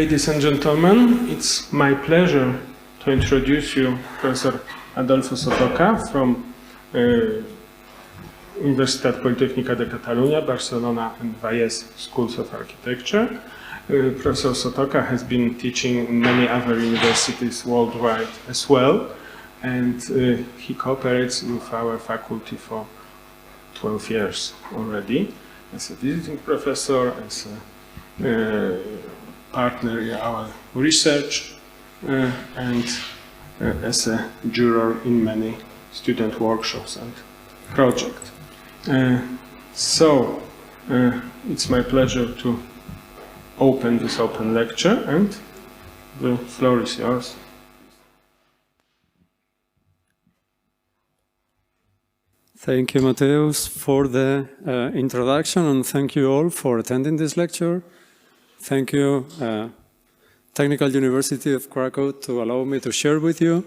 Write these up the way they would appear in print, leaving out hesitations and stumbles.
Ladies and gentlemen, it's my pleasure to introduce you Professor Adolfo Sotoca from Universitat Politecnica de Catalunya, Barcelona and Jest schools of architecture. Professor Sotoca has been teaching in many other universities worldwide as well, and he cooperates with our faculty for 12 years already as a visiting professor, as a partner in our research, and as a juror in many student workshops and projects. So it's my pleasure to open this open lecture, and the floor is yours. Thank you, Mateusz, for the introduction, and thank you all for attending this lecture. Thank you, Technical University of Kraków, to allow me to share with you.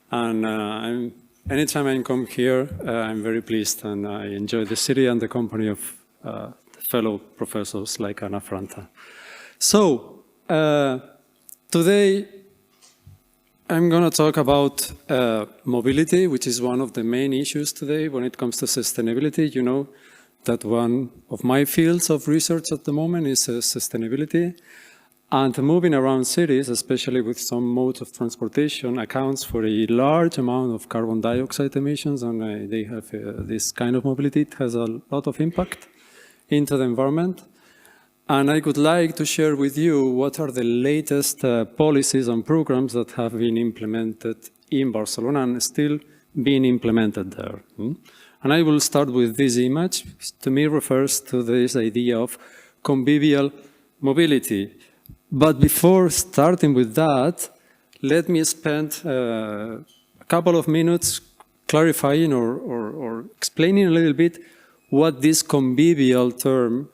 And anytime I come here, I'm very pleased, and I enjoy the city and the company of fellow professors like Anna Franta. So, today I'm going to talk about mobility, which is one of the main issues today when it comes to sustainability. You know that one of my fields of research at the moment is sustainability. And moving around cities, especially with some modes of transportation, accounts for a large amount of carbon dioxide emissions, and they have this kind of mobility. It has a lot of impact into the environment. And I would like to share with you what are the latest policies and programs that have been implemented in Barcelona and still being implemented there. And I will start with this image, which to me refers to this idea of convivial mobility. But before starting with that, let me spend a couple of minutes clarifying or explaining a little bit what this convivial term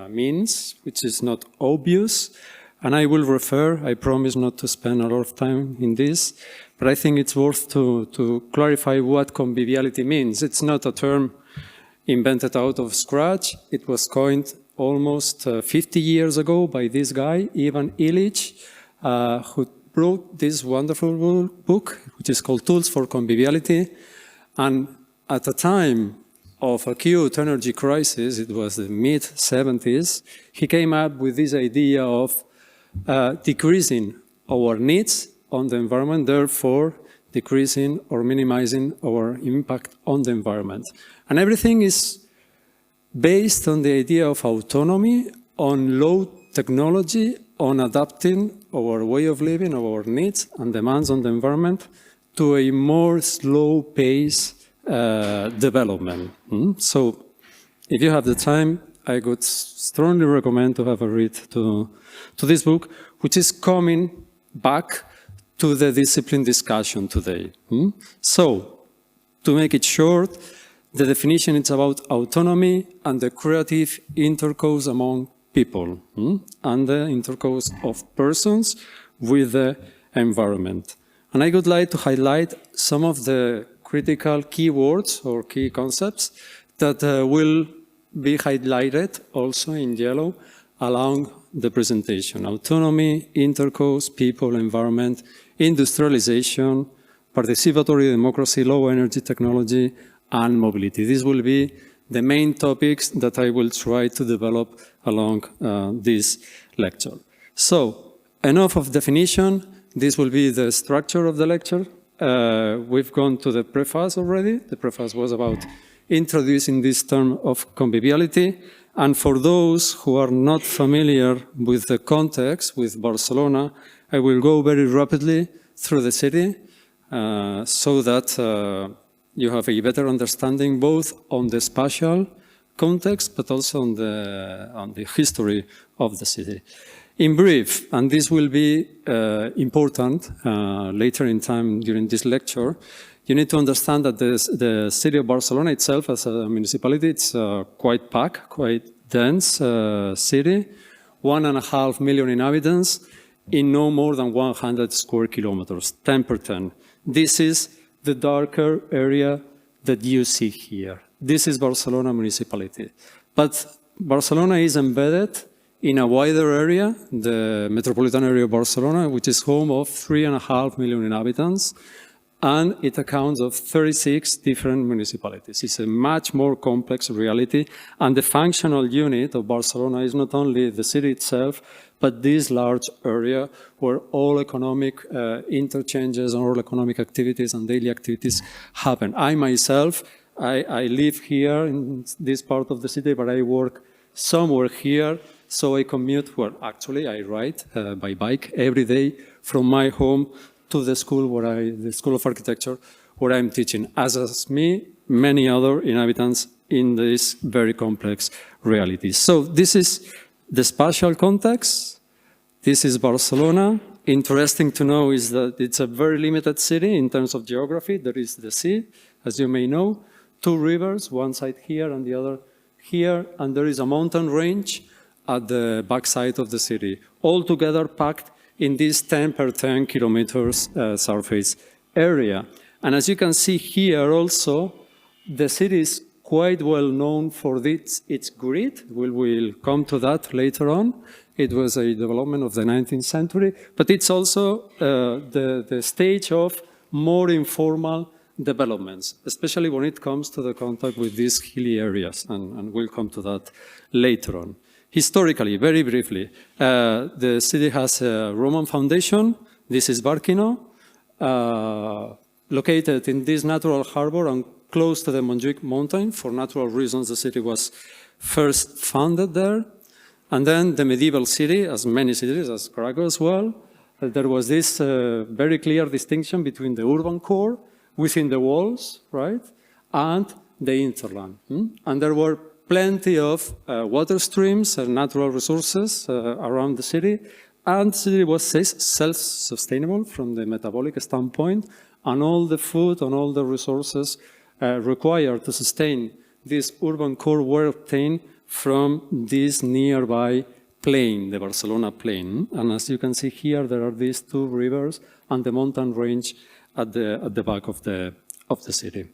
means, which is not obvious. And I will refer, I promise not to spend a lot of time in this, but I think it's worth to clarify what conviviality means. It's not a term invented out of scratch. It was coined almost 50 years ago by this guy, Ivan Illich, who wrote this wonderful book, which is called Tools for Conviviality. And at a time of acute energy crisis, it was the mid-70s, he came up with this idea of decreasing our needs on the environment, therefore decreasing or minimizing our impact on the environment. And everything is based on the idea of autonomy, on low technology, on adapting our way of living, our needs and demands on the environment to a more slow pace development. So if you have the time, I would strongly recommend to have a read to this book, which is coming back to the discipline discussion today. So, to make it short, the definition is about autonomy and the creative intercourse among people, and the intercourse of persons with the environment. And I would like to highlight some of the critical keywords or key concepts that will be highlighted also in yellow along the presentation. Autonomy, intercourse, people, environment, industrialization, participatory democracy, low energy technology, and mobility. These will be the main topics that I will try to develop along this lecture. So, enough of definition. This will be the structure of the lecture. We've gone to the preface already. The preface was about introducing this term of conviviality. And for those who are not familiar with the context, with Barcelona, I will go very rapidly through the city so that you have a better understanding both on the spatial context, but also on the history of the city. In brief, and this will be important later in time during this lecture, you need to understand that the city of Barcelona itself as a municipality, it's quite packed, quite dense city, 1.5 million inhabitants in no more than 100 square kilometers, 10 per 10. This is the darker area that you see here. This is Barcelona municipality. But Barcelona is embedded in a wider area, the metropolitan area of Barcelona, which is home of 3.5 million inhabitants, and it accounts of 36 different municipalities. It's a much more complex reality, and the functional unit of Barcelona is not only the city itself, but this large area where all economic interchanges and all economic activities and daily activities happen. I myself, I live here in this part of the city, but I work somewhere here, so I commute, well, actually I ride by bike every day from my home to the school the School of Architecture, where I'm teaching, as me, many other inhabitants in this very complex reality. So this is the spatial context. This is Barcelona. Interesting to know is that it's a very limited city in terms of geography. There is the sea, as you may know, 2 rivers, one side here and the other here, and there is a mountain range at the backside of the city, all together packed in this 10 per 10 kilometers surface area. And as you can see here also, the city is quite well known for its grid. We will come to that later on. It was a development of the 19th century, but it's also the stage of more informal developments, especially when it comes to the contact with these hilly areas, and we'll come to that later on. Historically, very briefly, the city has a Roman foundation. This is Barquino, located in this natural harbor and close to the Montjuic mountain. For natural reasons, the city was first founded there. And then the medieval city, as many cities, as Kraków as well, there was this very clear distinction between the urban core within the walls, right, and the hinterland. And there were plenty of water streams and natural resources around the city, and the city was self-sustainable from the metabolic standpoint, and all the food and all the resources required to sustain this urban core were obtained from this nearby plain, the Barcelona plain. And as you can see here, there are these 2 rivers and the mountain range at the back of the city.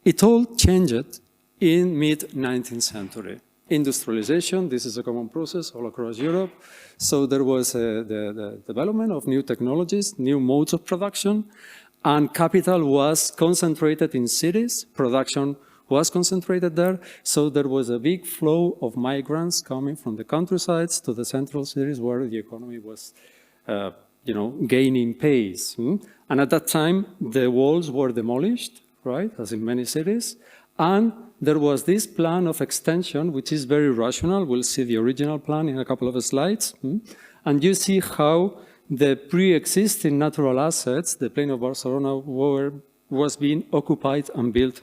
It all changed in mid-19th century. Industrialization, this is a common process all across Europe. So there was the development of new technologies, new modes of production, and capital was concentrated in cities. Production was concentrated there. So there was a big flow of migrants coming from the countrysides to the central cities where the economy was gaining pace. And at that time, the walls were demolished, right, as in many cities. And there was this plan of extension, which is very rational. We'll see the original plan in a couple of slides. And you see how the pre-existing natural assets, the plain of Barcelona, was being occupied and built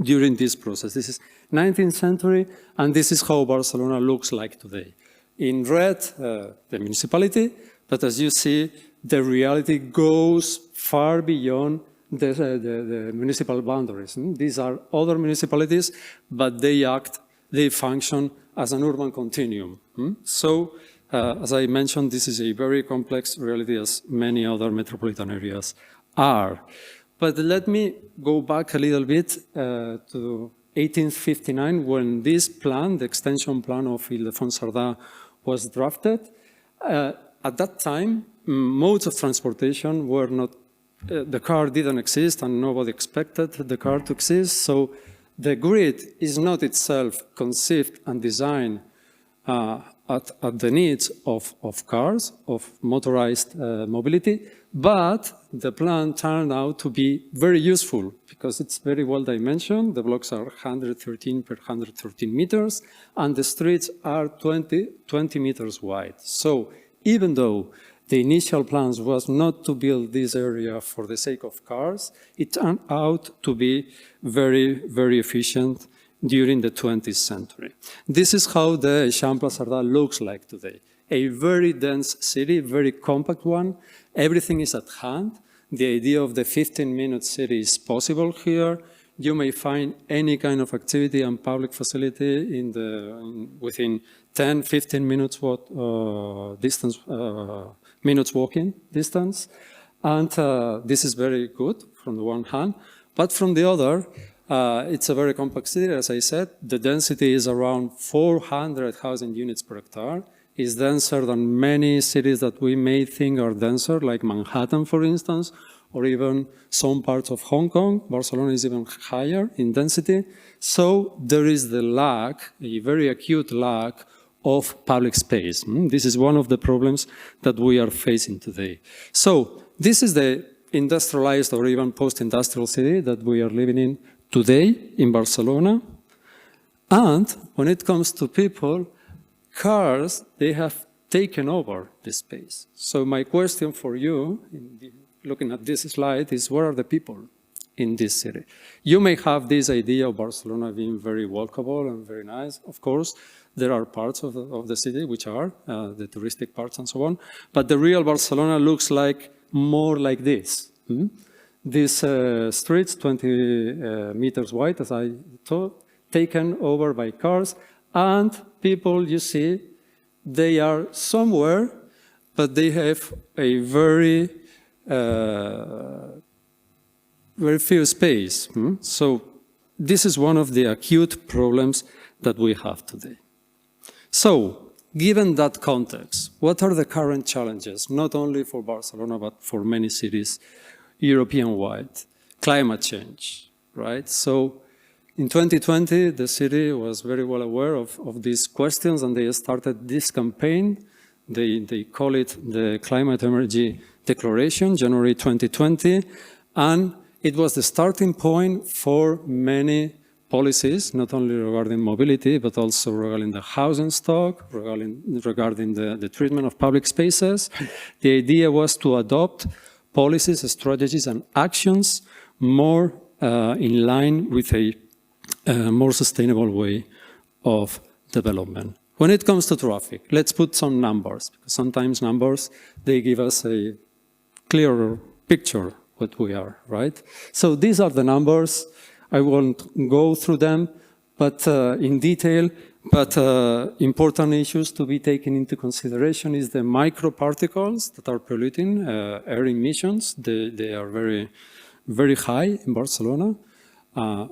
during this process. This is 19th century, and this is how Barcelona looks like today. In red, the municipality, but as you see, the reality goes far beyond the municipal boundaries. These are other municipalities, but they function as an urban continuum. So, as I mentioned, this is a very complex reality, as many other metropolitan areas are. But let me go back a little bit to 1859, when this plan, the extension plan of Ildefonso Cerdà, was drafted. At that time, modes of transportation were not, the car didn't exist and nobody expected the car to exist. So the grid is not itself conceived and designed at the needs of cars, of motorized mobility, but the plan turned out to be very useful because it's very well dimensioned. The blocks are 113 per 113 meters, and the streets are 20 meters wide. So even though the initial plans was not to build this area for the sake of cars, it turned out to be very, very efficient during the 20th century. This is how the Eixample Cerdà looks like today. A very dense city, very compact one. Everything is at hand. The idea of the 15-minute city is possible here. You may find any kind of activity and public facility within 10, 15 minutes minutes walking distance. And this is very good from the one hand. But from the other, it's a very compact city, as I said. The density is around 400 housing units per hectare. is denser than many cities that we may think are denser, like Manhattan, for instance, or even some parts of Hong Kong. Barcelona is even higher in density. So there is the lack, a very acute lack of public space. This is one of the problems that we are facing today. So this is the industrialized or even post-industrial city that we are living in today in Barcelona. And when it comes to people, cars, they have taken over this space. So my question for you, looking at this slide, is where are the people in this city? You may have this idea of Barcelona being very walkable and very nice. Of course, there are parts of the city which are the touristic parts and so on, but the real Barcelona looks like more like this. These streets, 20 meters wide, as I thought, taken over by cars, and people, you see, they are somewhere, but they have a very few space. So this is one of the acute problems that we have today. So, given that context, what are the current challenges, not only for Barcelona, but for many cities European-wide? Climate change, right? So, in 2020, the city was very well aware of these questions, and they started this campaign. They call it the Climate Emergency Declaration, January 2020, and it was the starting point for many policies, not only regarding mobility, but also regarding the housing stock, regarding the treatment of public spaces. The idea was to adopt policies, strategies, and actions more in line with a more sustainable way of development. When it comes to traffic, let's put some numbers, because sometimes numbers, they give us a clearer picture what we are, right? So these are the numbers. I won't go through them but in detail, but important issues to be taken into consideration is the microparticles that are polluting air emissions. They are very, very high in Barcelona.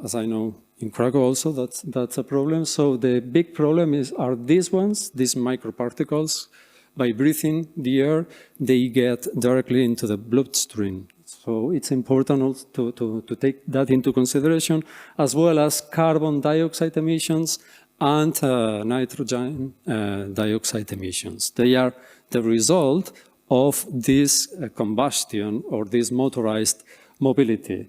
As I know, in Kraków also, that's a problem. So the big problem are these ones, these microparticles. By breathing the air, they get directly into the bloodstream. So it's important also to take that into consideration, as well as carbon dioxide emissions and nitrogen dioxide emissions. They are the result of this combustion or this motorized mobility.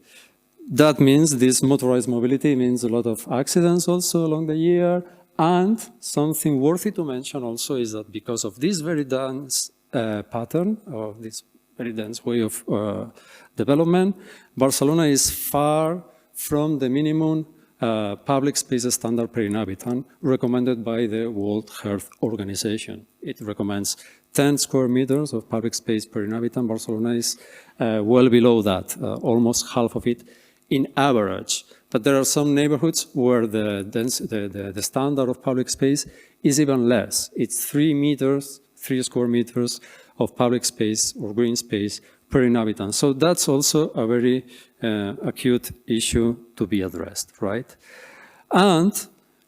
That means this motorized mobility means a lot of accidents also along the year. And something worthy to mention also is that because of this very dense pattern, of this very dense way of development, Barcelona is far from the minimum public space standard per inhabitant recommended by the World Health Organization. It recommends 10 square meters of public space per inhabitant. Barcelona is well below that, almost half of it in average. But there are some neighborhoods where the standard of public space is even less. It's 3 square meters of public space or green space per inhabitant. So that's also a very acute issue to be addressed, right? And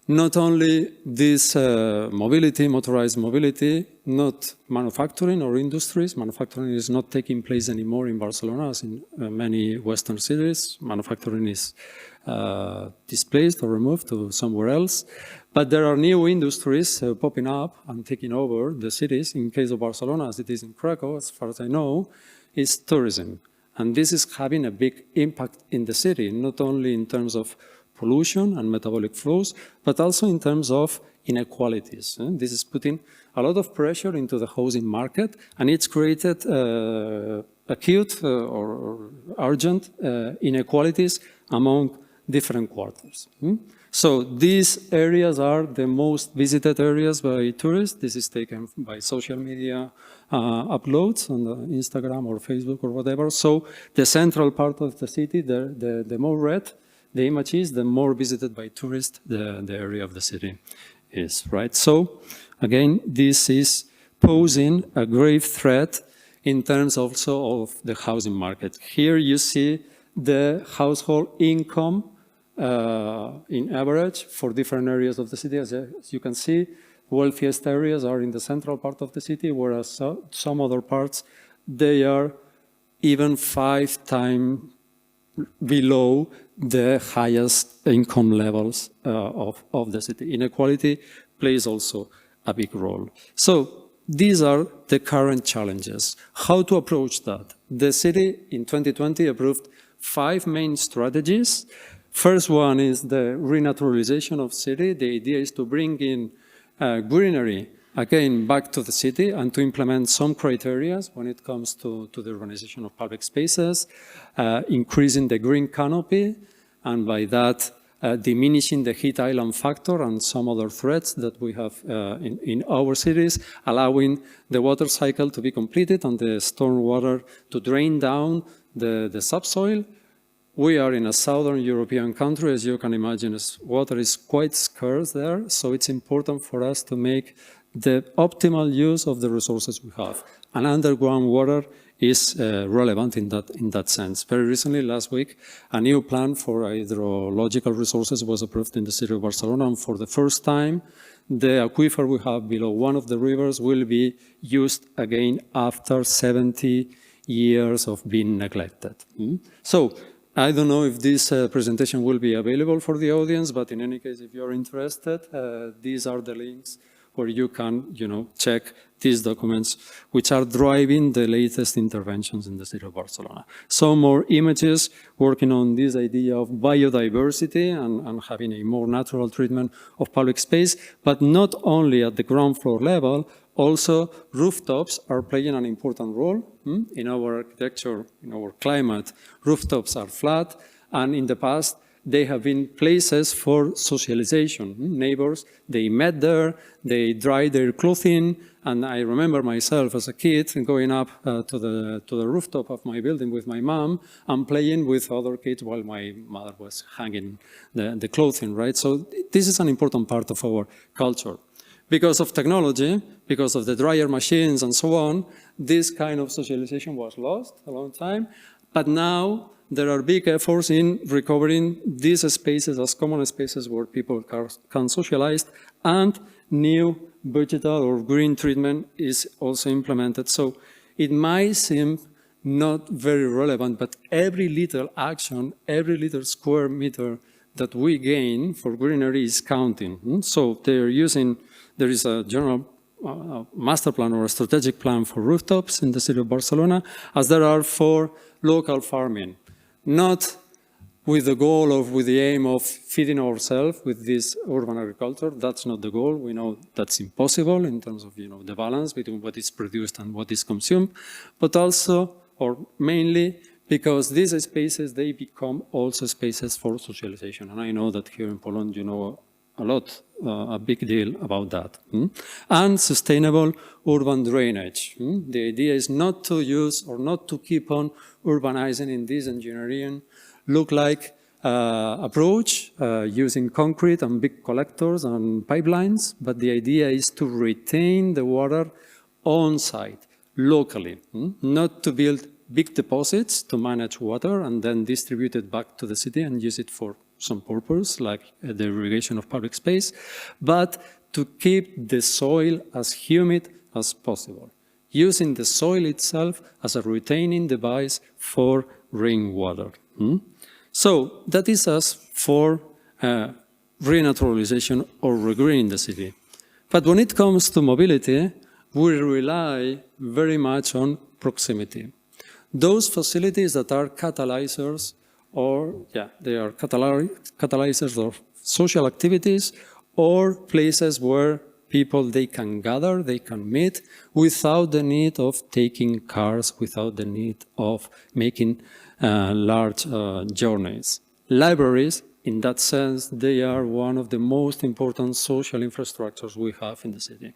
not only this mobility, motorized mobility, not manufacturing or industries. Manufacturing is not taking place anymore in Barcelona, as in many Western cities. Manufacturing is displaced or removed to somewhere else. But there are new industries popping up and taking over the cities. In case of Barcelona, as it is in Kraków, as far as I know, is tourism. And this is having a big impact in the city, not only in terms of pollution and metabolic flows, but also in terms of inequalities. This is putting a lot of pressure into the housing market, and it's created acute or urgent inequalities among different quarters. So these areas are the most visited areas by tourists. This is taken by social media uploads on Instagram or Facebook or whatever. So the central part of the city, the more red the image is, the more visited by tourists the area of the city is, right? So again, this is posing a grave threat in terms also of the housing market. Here you see the household income in average for different areas of the city. As you can see, wealthiest areas are in the central part of the city, whereas some other parts, they are even 5 times below the highest income levels of the city. Inequality plays also a big role. So these are the current challenges. How to approach that? The city in 2020 approved 5 main strategies. First one is the renaturalization of city. The idea is to bring in greenery again back to the city and to implement some criteria when it comes to the urbanization of public spaces, increasing the green canopy, and by that diminishing the heat island factor and some other threats that we have in our cities, allowing the water cycle to be completed and the storm water to drain down the subsoil. We are in a southern European country, as you can imagine, water is quite scarce there, so it's important for us to make the optimal use of the resources we have. And underground water is relevant in that sense. Very recently, last week, a new plan for hydrological resources was approved in the city of Barcelona, and for the first time, the aquifer we have below one of the rivers will be used again after 70 years of being neglected. So, I don't know if this presentation will be available for the audience, but in any case, if you're interested, these are the links where you can, check these documents, which are driving the latest interventions in the city of Barcelona. Some more images working on this idea of biodiversity and having a more natural treatment of public space, but not only at the ground floor level, also rooftops are playing an important role. In our architecture, in our climate, rooftops are flat, and in the past, they have been places for socialization. Neighbors, they met there, they dried their clothing, and I remember myself as a kid going up to the rooftop of my building with my mom and playing with other kids while my mother was hanging the clothing, right? So this is an important part of our culture. Because of technology, because of the dryer machines and so on, this kind of socialization was lost a long time, but now there are big efforts in recovering these spaces as common spaces where people can socialize, and new vegetal or green treatment is also implemented. So it might seem not very relevant, but every little action, every little square meter that we gain for greenery is counting. So there is a general master plan or a strategic plan for rooftops in the city of Barcelona, as there are for local farming. Not with the goal of, with the aim of feeding ourselves with this urban agriculture. That's not the goal. We know that's impossible in terms of, the balance between what is produced and what is consumed, but also, or mainly, because these spaces, they become also spaces for socialization. And I know that here in Poland, you know a lot, a big deal about that. And sustainable urban drainage. The idea is not to use or not to keep on urbanizing in this engineering look-like approach, using concrete and big collectors and pipelines, but the idea is to retain the water on site, locally, not to build big deposits to manage water and then distribute it back to the city and use it for some purpose, like the irrigation of public space, but to keep the soil as humid as possible, using the soil itself as a retaining device for rainwater. So that is us for renaturalization or regreening the city. But when it comes to mobility, we rely very much on proximity. Those facilities that are catalyzers they are catalyzers of social activities or places where people, they can gather, they can meet without the need of taking cars, without the need of making large journeys. Libraries, in that sense, they are one of the most important social infrastructures we have in the city.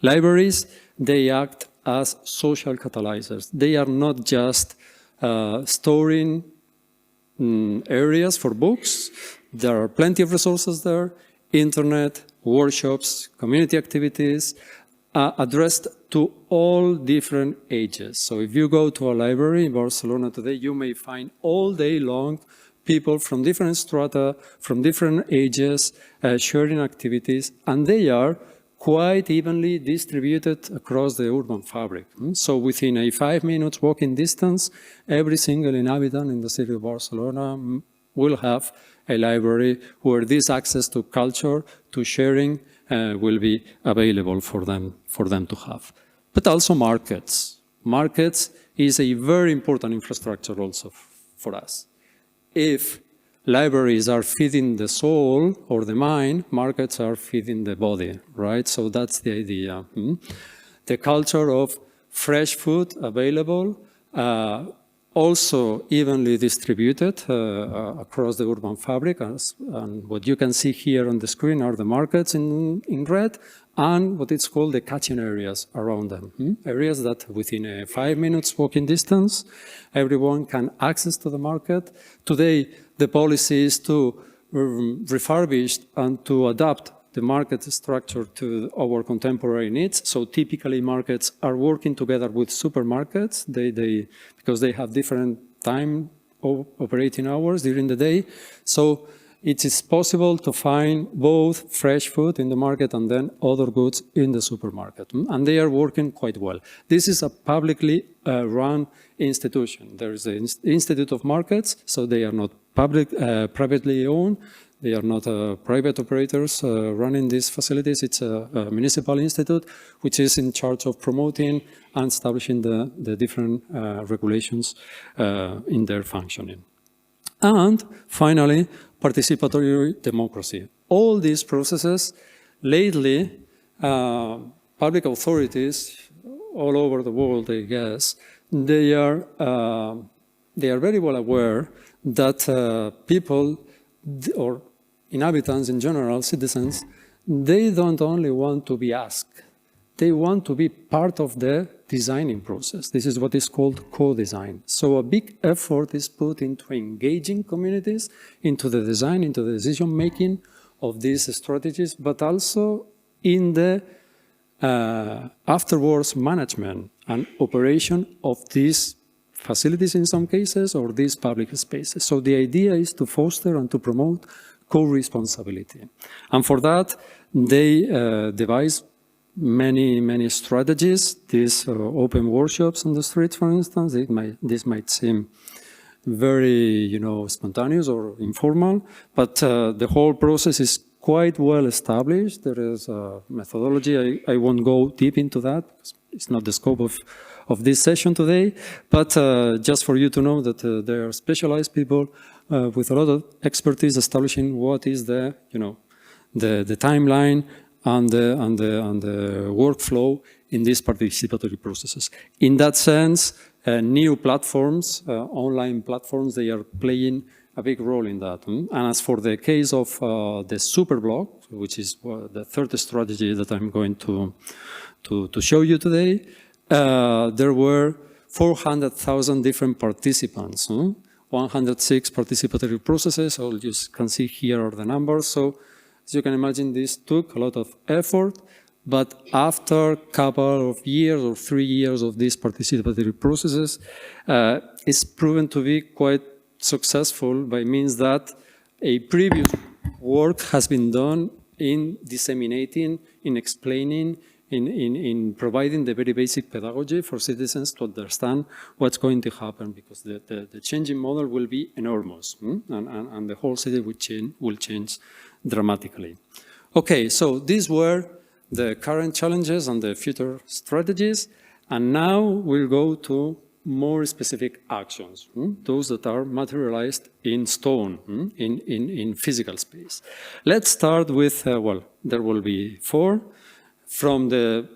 Libraries, they act as social catalyzers. They are not just storing areas for books. There are plenty of resources there, internet, workshops, community activities, addressed to all different ages. So if you go to a library in Barcelona today, you may find all day long people from different strata, from different ages, sharing activities, and they are quite evenly distributed across the urban fabric. So within a 5 minutes walking distance, every single inhabitant in the city of Barcelona will have a library where this access to culture, to sharing, will be available for them to have. But also markets. Markets is a very important infrastructure also for us. If libraries are feeding the soul or the mind, markets are feeding the body, right? So that's the idea. The culture of fresh food available, also evenly distributed across the urban fabric. And what you can see here on the screen are the markets in red, and what it's called the catching areas around them. Areas that within a 5 minutes walking distance, everyone can access to the market. Today, the policy is to refurbish and to adapt the market structure to our contemporary needs. So typically markets are working together with supermarkets because they have different time operating hours during the day. So it is possible to find both fresh food in the market and then other goods in the supermarket. And they are working quite well. This is a publicly run institution. There is an Institute of Markets, so they are not privately owned. They are not private operators running these facilities. It's a municipal institute which is in charge of promoting and establishing the different regulations in their functioning. And finally, participatory democracy. All these processes, lately, public authorities all over the world, I guess, they are very well aware that people or inhabitants in general, citizens, they don't only want to be asked, they want to be part of the designing process. This is what is called co-design. So a big effort is put into engaging communities, into the design, into the decision-making of these strategies, but also in the afterwards management and operation of these facilities in some cases or these public spaces. So the idea is to foster and to promote co-responsibility. And for that, they devise many strategies. These open workshops on the streets, for instance, this might seem very, spontaneous or informal, but the whole process is quite well established. There is a methodology. I won't go deep into that because it's not the scope of this session today, but just for you to know that there are specialized people with a lot of expertise establishing what is the timeline and the workflow in these participatory processes. In that sense, new platforms, online platforms, they are playing a big role in that. And as for the case of the superblog, which is the third strategy that I'm going to show you today, there were 400,000 different participants, 106 participatory processes. All you can see here are the numbers. So as you can imagine, this took a lot of effort, but after a couple of years or 3 years of these participatory processes, it's proven to be quite successful by means that a previous work has been done in disseminating, in explaining, in providing the very basic pedagogy for citizens to understand what's going to happen, because the changing model will be enormous, and the whole city will change dramatically. Okay, so these were the current challenges and the future strategies, and now we'll go to more specific actions, those that are materialized in stone, in physical space. Let's start with, well, there will be 4. From the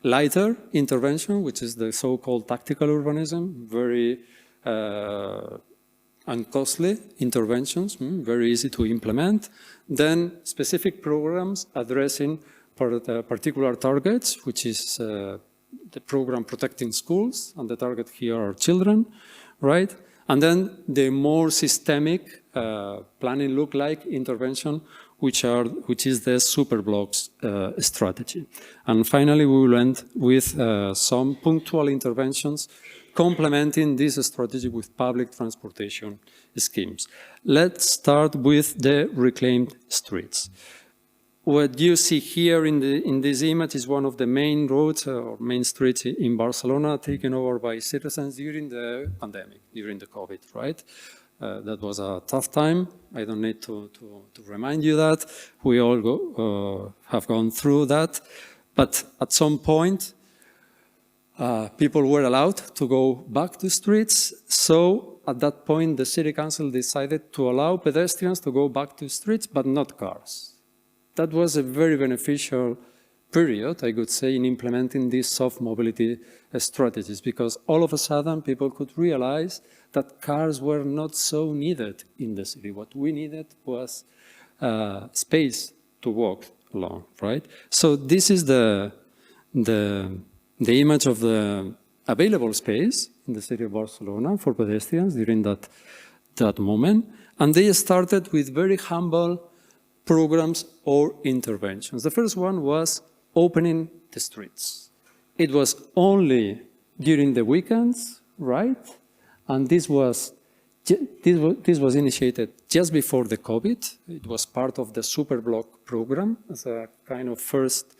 lighter intervention, which is the so-called tactical urbanism, very uncostly interventions, very easy to implement. Then specific programs addressing particular targets, which is the program protecting schools, and the target here are children, right? And then the more systemic planning look-like intervention, which is the superblocks strategy. And finally, we will end with some punctual interventions complementing this strategy with public transportation schemes. Let's start with the reclaimed streets. what you see here in this image is one of the main roads or main streets in Barcelona taken over by citizens during the pandemic, during the COVID, right? That was a tough time. I don't need to remind you that. We all have gone through that. But at some point, people were allowed to go back to streets. So at that point, the city council decided to allow pedestrians to go back to streets, but not cars. That was a very beneficial period, I could say, in implementing these soft mobility strategies, because all of a sudden people could realize that cars were not so needed in the city. What we needed was space to walk along, right? So this is the image of the available space in the city of Barcelona for pedestrians during that moment. And they started with very humble programs or interventions. The first one was opening the streets. It was only during the weekends, right? And this was initiated just before the COVID. It was part of the Superblock program as a kind of first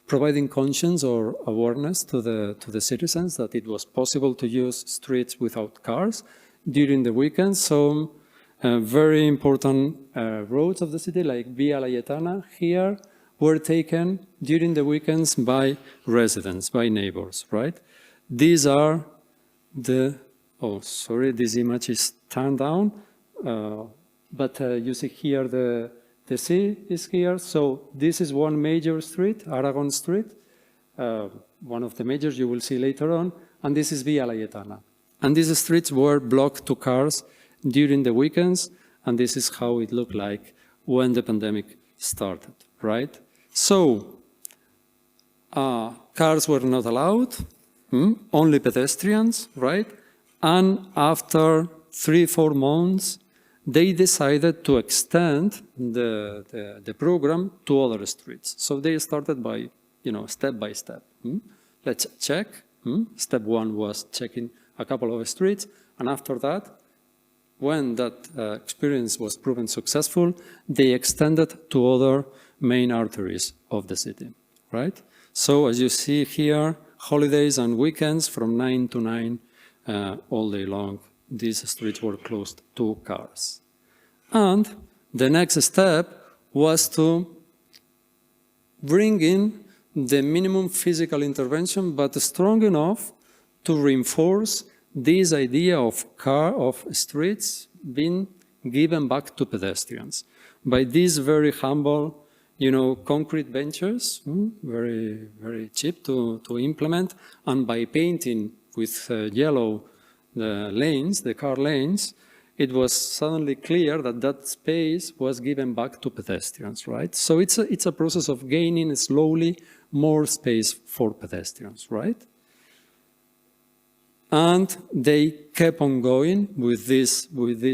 providing conscience or awareness to the citizens that it was possible to use streets without cars during the weekends. So very important roads of the city, like Via Laietana here, were taken during the weekends by residents, by neighbors, right? These are the, oh, sorry, this image is turned down, but you see here the sea is here. So this is one major street, Aragon Street, one of the majors you will see later on, and this is Via Laietana. And these streets were blocked to cars during the weekends, and this is how it looked like when the pandemic started, right? So, cars were not allowed, only pedestrians, right? And after 3-4 months, they decided to extend the program to other streets. So they started by, step by step. Let's check. Step one was checking a couple of streets, and after that, when that experience was proven successful, they extended to other main arteries of the city, right? So as you see here, holidays and weekends from 9 to 9 all day long, these streets were closed to cars. And the next step was to bring in the minimum physical intervention, but strong enough to reinforce this idea of streets being given back to pedestrians by these very humble, concrete benches, very, very cheap to implement, and by painting with yellow the lanes, the car lanes, it was suddenly clear that that space was given back to pedestrians, right? So it's a process of gaining slowly more space for pedestrians, right? And they kept on going with this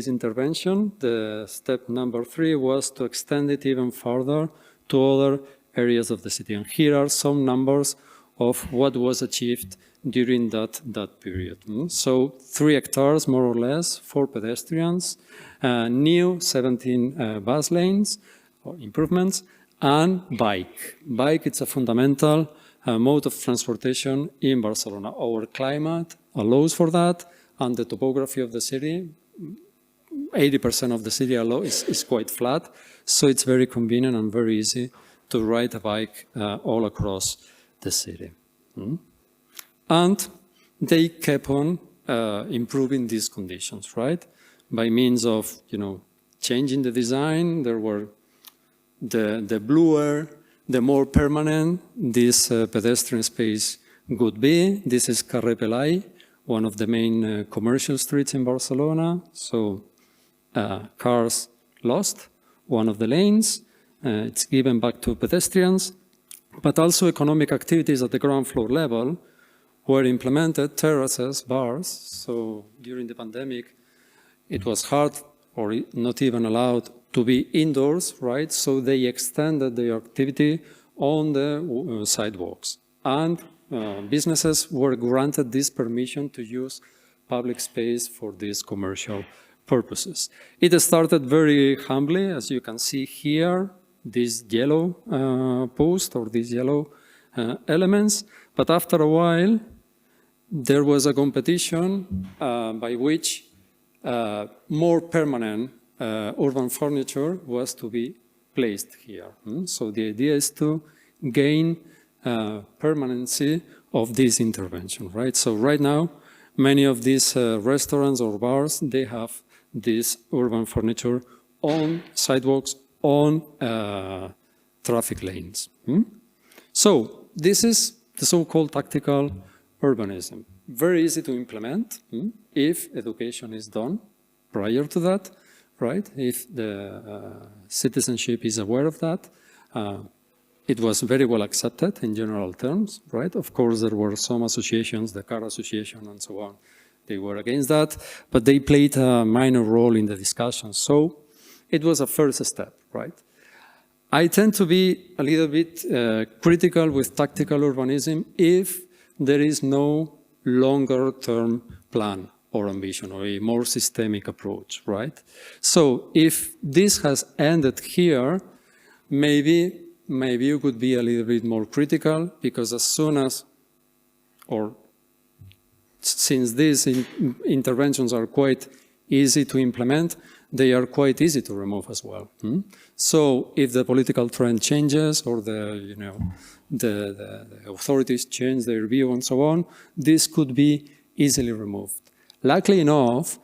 intervention. The step number 3 was to extend it even further to other areas of the city. And here are some numbers of what was achieved during that period. So 3 hectares, more or less, for pedestrians, new 17 bus lanes, or improvements, and bike. Bike, it's a fundamental mode of transportation in Barcelona. Our climate allows for that, and the topography of the city, 80% of the city is quite flat, so it's very convenient and very easy to ride a bike all across the city. And they kept on improving these conditions, right? By means of, changing the design. There were the bluer, the more permanent this pedestrian space would be. This is Carrer Pelai, one of the main commercial streets in Barcelona. So cars lost one of the lanes. It's given back to pedestrians, but also economic activities at the ground floor level were implemented, terraces, bars. So during the pandemic, it was hard or not even allowed to be indoors, right? So they extended their activity on the sidewalks. And businesses were granted this permission to use public space for these commercial purposes. It started very humbly, as you can see here, these yellow posts or these yellow elements. But after a while, there was a competition by which more permanent urban furniture was to be placed here. So the idea is to gain permanency of this intervention, right? So right now, many of these restaurants or bars, they have this urban furniture on sidewalks, on traffic lanes. So this is the so-called tactical urbanism. Very easy to implement if education is done prior to that, right? If the citizenship is aware of that. It was very well accepted in general terms, right? Of course, there were some associations, the Car Association and so on, they were against that, but they played a minor role in the discussion. So it was a first step, right? I tend to be a little bit critical with tactical urbanism if there is no longer term plan or ambition or a more systemic approach, right? So if this has ended here, maybe you could be a little bit more critical, because as soon as, or since these interventions are quite easy to implement, they are quite easy to remove as well. So if the political trend changes or the authorities change their view and so on, this could be easily removed. Luckily enough,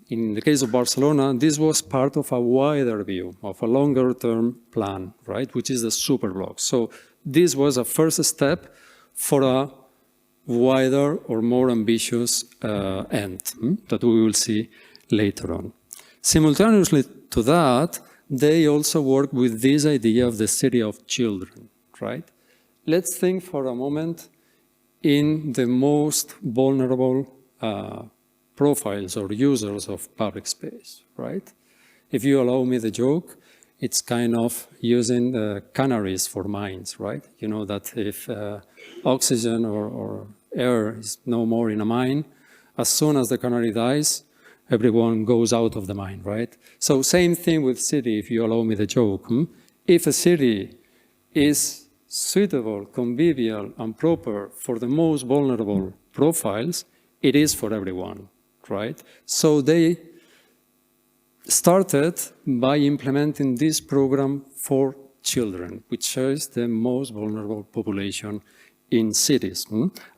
in the case of Barcelona, this was part of a wider view, of a longer-term plan, right, which is the superblock. So this was a first step for a wider or more ambitious end that we will see later on. Simultaneously to that, they also work with this idea of the city of children, right? Let's think for a moment in the most vulnerable profiles or users of public space, right? If you allow me the joke, it's kind of using the canaries for mines, right? You know that if oxygen or air is no more in a mine, as soon as the canary dies, everyone goes out of the mine, right? So same thing with city, if you allow me the joke. If a city is suitable, convivial, and proper for the most vulnerable profiles, it is for everyone, right? So they started by implementing this program for children, which is the most vulnerable population in cities.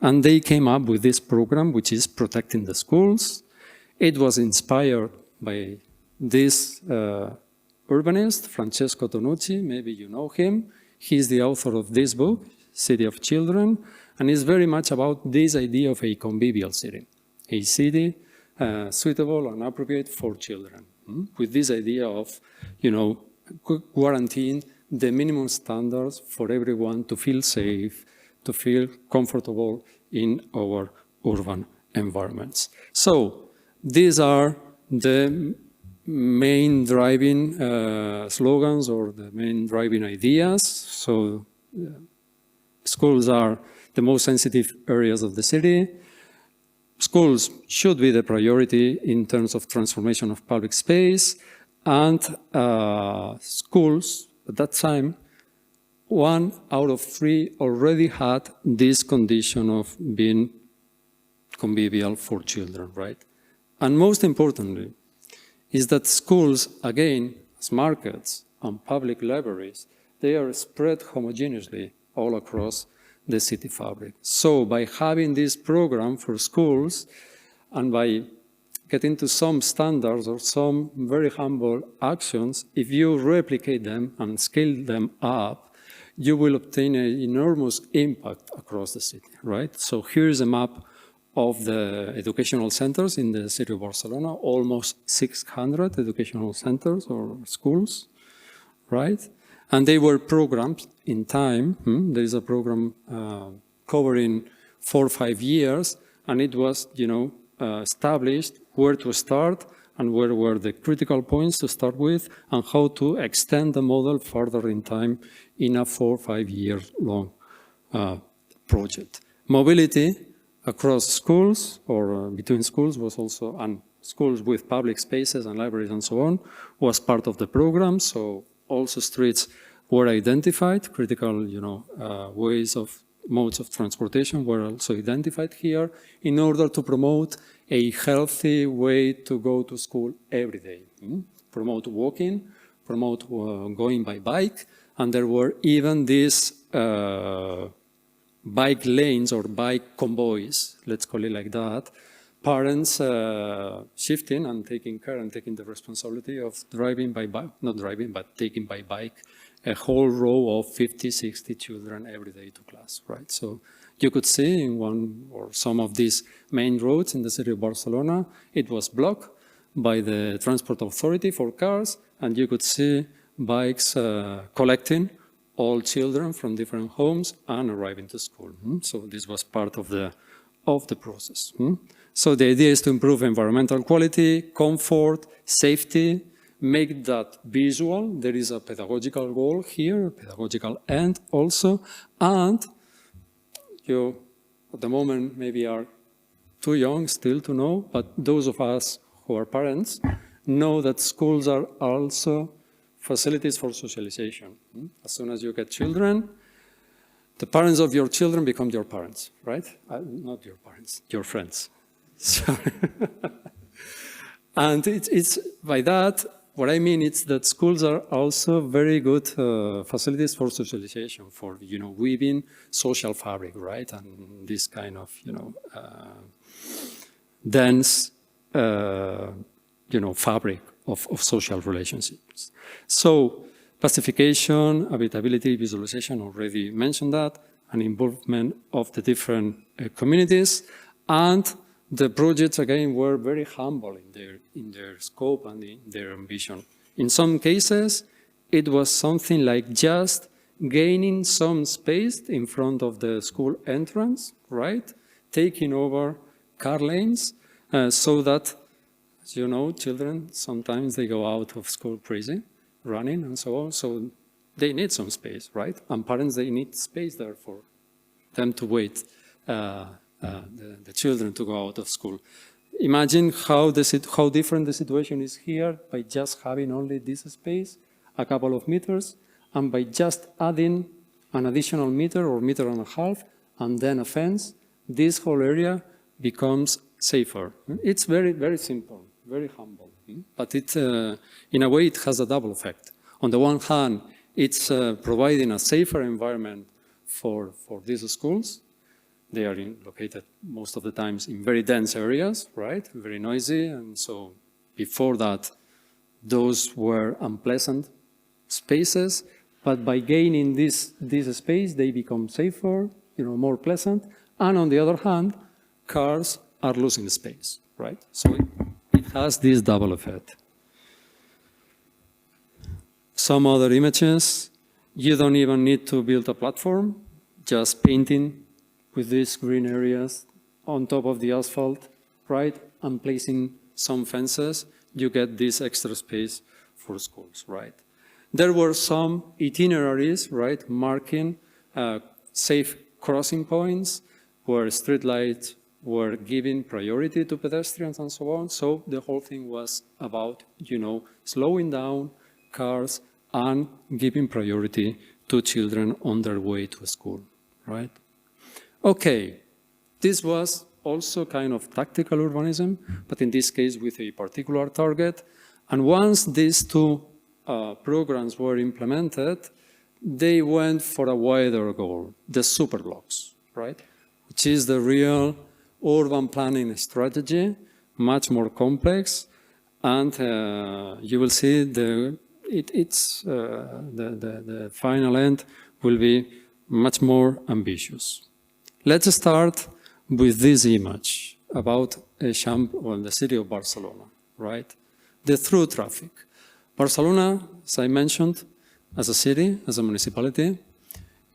And they came up with this program, which is protecting the schools. It was inspired by this urbanist, Francesco Tonucci, maybe you know him. He's the author of this book, City of Children, and it's very much about this idea of a convivial city, a city suitable and appropriate for children, with this idea of, guaranteeing the minimum standards for everyone to feel safe, to feel comfortable in our urban environments. So these are the main driving slogans or the main driving ideas. So schools are the most sensitive areas of the city. Schools should be the priority in terms of transformation of public space, and schools at that time, 1 out of 3 already had this condition of being convivial for children, right? And most importantly, is that schools, again, as markets and public libraries, they are spread homogeneously all across the city fabric. So by having this program for schools and by getting to some standards or some very humble actions, if you replicate them and scale them up, you will obtain an enormous impact across the city, right? So here's a map of the educational centers in the city of Barcelona, almost 600 educational centers or schools, right? And they were programmed in time. There is a program covering 4 or 5 years, and it was, established where to start and where were the critical points to start with, and how to extend the model further in time in a 4 or 5 year long project. Mobility across schools or between schools was also, and schools with public spaces and libraries and so on, was part of the program. So also streets were identified, critical, modes of transportation were also identified here in order to promote a healthy way to go to school every day. Promote walking, promote going by bike, and there were even these bike lanes or bike convoys, let's call it like that, parents shifting and taking care and taking the responsibility of driving by bike, not driving, but taking by bike a whole row of 50, 60 children every day to class, right? So you could see in one or some of these main roads in the city of Barcelona, it was blocked by the transport authority for cars, and you could see bikes collecting all children from different homes and arriving to school. So this was part of the process. So the idea is to improve environmental quality, comfort, safety, make that visual. There is a pedagogical goal here, a pedagogical end also, and you at the moment maybe are too young still to know, but those of us who are parents know that schools are also facilities for socialization. As soon as you get children, the parents of your children become your parents, right? Not your parents, your friends. So and it's by that, what I mean is that schools are also very good facilities for socialization, for, weaving social fabric, right? And this kind of, dense, fabric of social relationships. So pacification, habitability, visualization, already mentioned that, and involvement of the different communities. And the projects, again, were very humble in their scope and in their ambition. In some cases, it was something like just gaining some space in front of the school entrance, right? Taking over car lanes so that, as you know, children, sometimes they go out of school crazy, running and so on. So they need some space, right? And parents, they need space there for them to wait the children to go out of school. Imagine how different the situation is here by just having only this space, a couple of meters, and by just adding an additional meter or meter and a half, and then a fence, this whole area becomes safer. It's very, very simple, very humble. But it, in a way, it has a double effect. On the one hand, it's providing a safer environment for these schools. They are located most of the times in very dense areas, right? Very noisy. And so before that, those were unpleasant spaces. But by gaining this space, they become safer, more pleasant. And on the other hand, cars are losing space, right? So it has this double effect. Some other images, you don't even need to build a platform, just painting with these green areas on top of the asphalt, right? And placing some fences, you get this extra space for schools, right? There were some itineraries, right, marking safe crossing points where streetlights were giving priority to pedestrians and so on. So the whole thing was about, slowing down cars and giving priority to children on their way to school, right? Okay, this was also kind of tactical urbanism, but in this case with a particular target. And once these two programs were implemented, they went for a wider goal, the superblocks, right? Which is the real urban planning strategy, much more complex, and you will see the final end will be much more ambitious. Let's start with this image about the city of Barcelona, right? The through traffic. Barcelona, as I mentioned, as a city, as a municipality,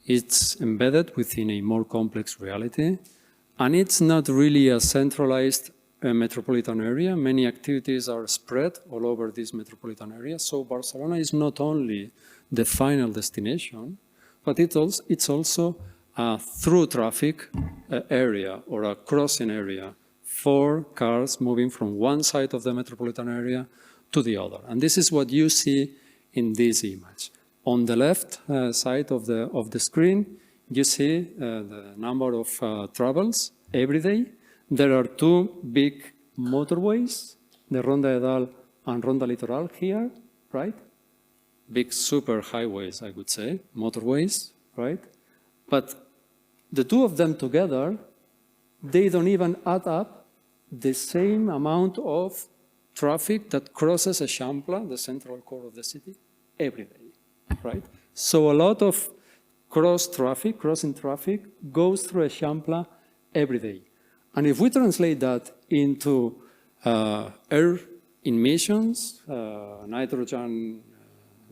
it's embedded within a more complex reality, and it's not really a centralized metropolitan area. Many activities are spread all over this metropolitan area, so Barcelona is not only the final destination, but it's also a through traffic area or a crossing area for cars moving from one side of the metropolitan area to the other. And this is what you see in this image. On the left side of the screen, you see the number of travels every day. There are two big motorways, the Ronda Edal and Ronda Litoral here, right? Big super highways, I would say, motorways, right? But the two of them together, they don't even add up the same amount of traffic that crosses Eixample, the central core of the city, every day, right? So a lot of crossing traffic goes through Eixample every day. And if we translate that into air emissions, nitrogen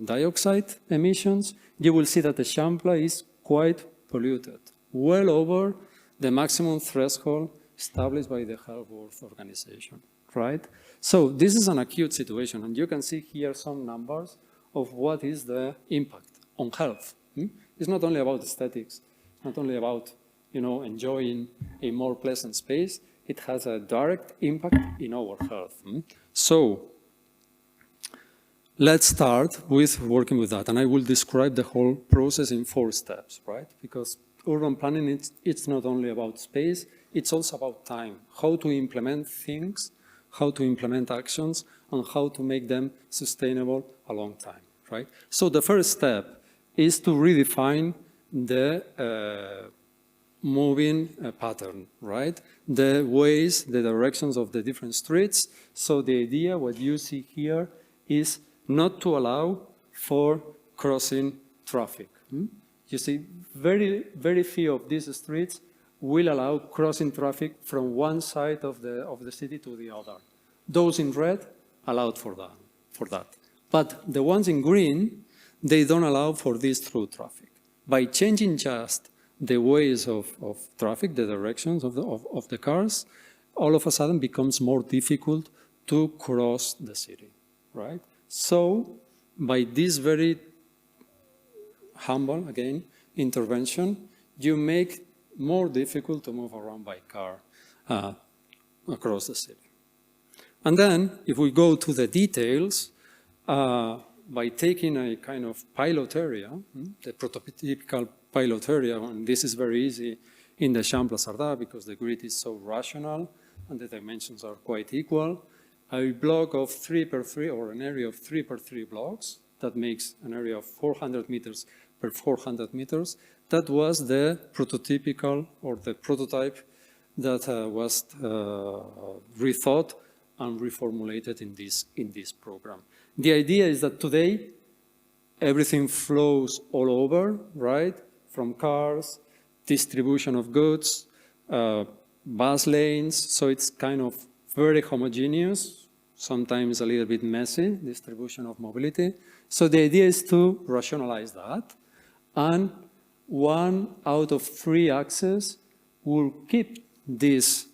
dioxide emissions, you will see that Eixample is quite polluted, well over the maximum threshold established by the Health World Organization, right? So this is an acute situation, and you can see here some numbers of what is the impact on health. It's not only about aesthetics, it's not only about, enjoying a more pleasant space, it has a direct impact in our health. So let's start with working with that, and I will describe the whole process in 4 steps, right? Because urban planning, it's not only about space, it's also about time, how to implement things, how to implement actions, and how to make them sustainable a long time, right? So the first step is to redefine the moving pattern, right? The ways, the directions of the different streets. So the idea, what you see here, is not to allow for crossing traffic. You see, very, very few of these streets will allow crossing traffic from one side of the city to the other. Those in red allowed for that. But the ones in green, they don't allow for this through traffic. By changing just the ways of traffic, the directions of the cars, all of a sudden becomes more difficult to cross the city, right? So by this very humble, again, intervention, you make more difficult to move around by car across the city. And then, if we go to the details, by taking a kind of pilot area, the prototypical pilot area, and this is very easy in the Eixample Sardà because the grid is so rational and the dimensions are quite equal, a block of 3x3 or an area of 3x3 blocks that makes an area of 400 meters per 400 meters. That was the prototypical or the prototype that was rethought and reformulated in this program. The idea is that today everything flows all over, right? From cars, distribution of goods, bus lanes, so it's kind of very homogeneous, sometimes a little bit messy, distribution of mobility. So the idea is to rationalize that, and 1 out of 3 axes will keep this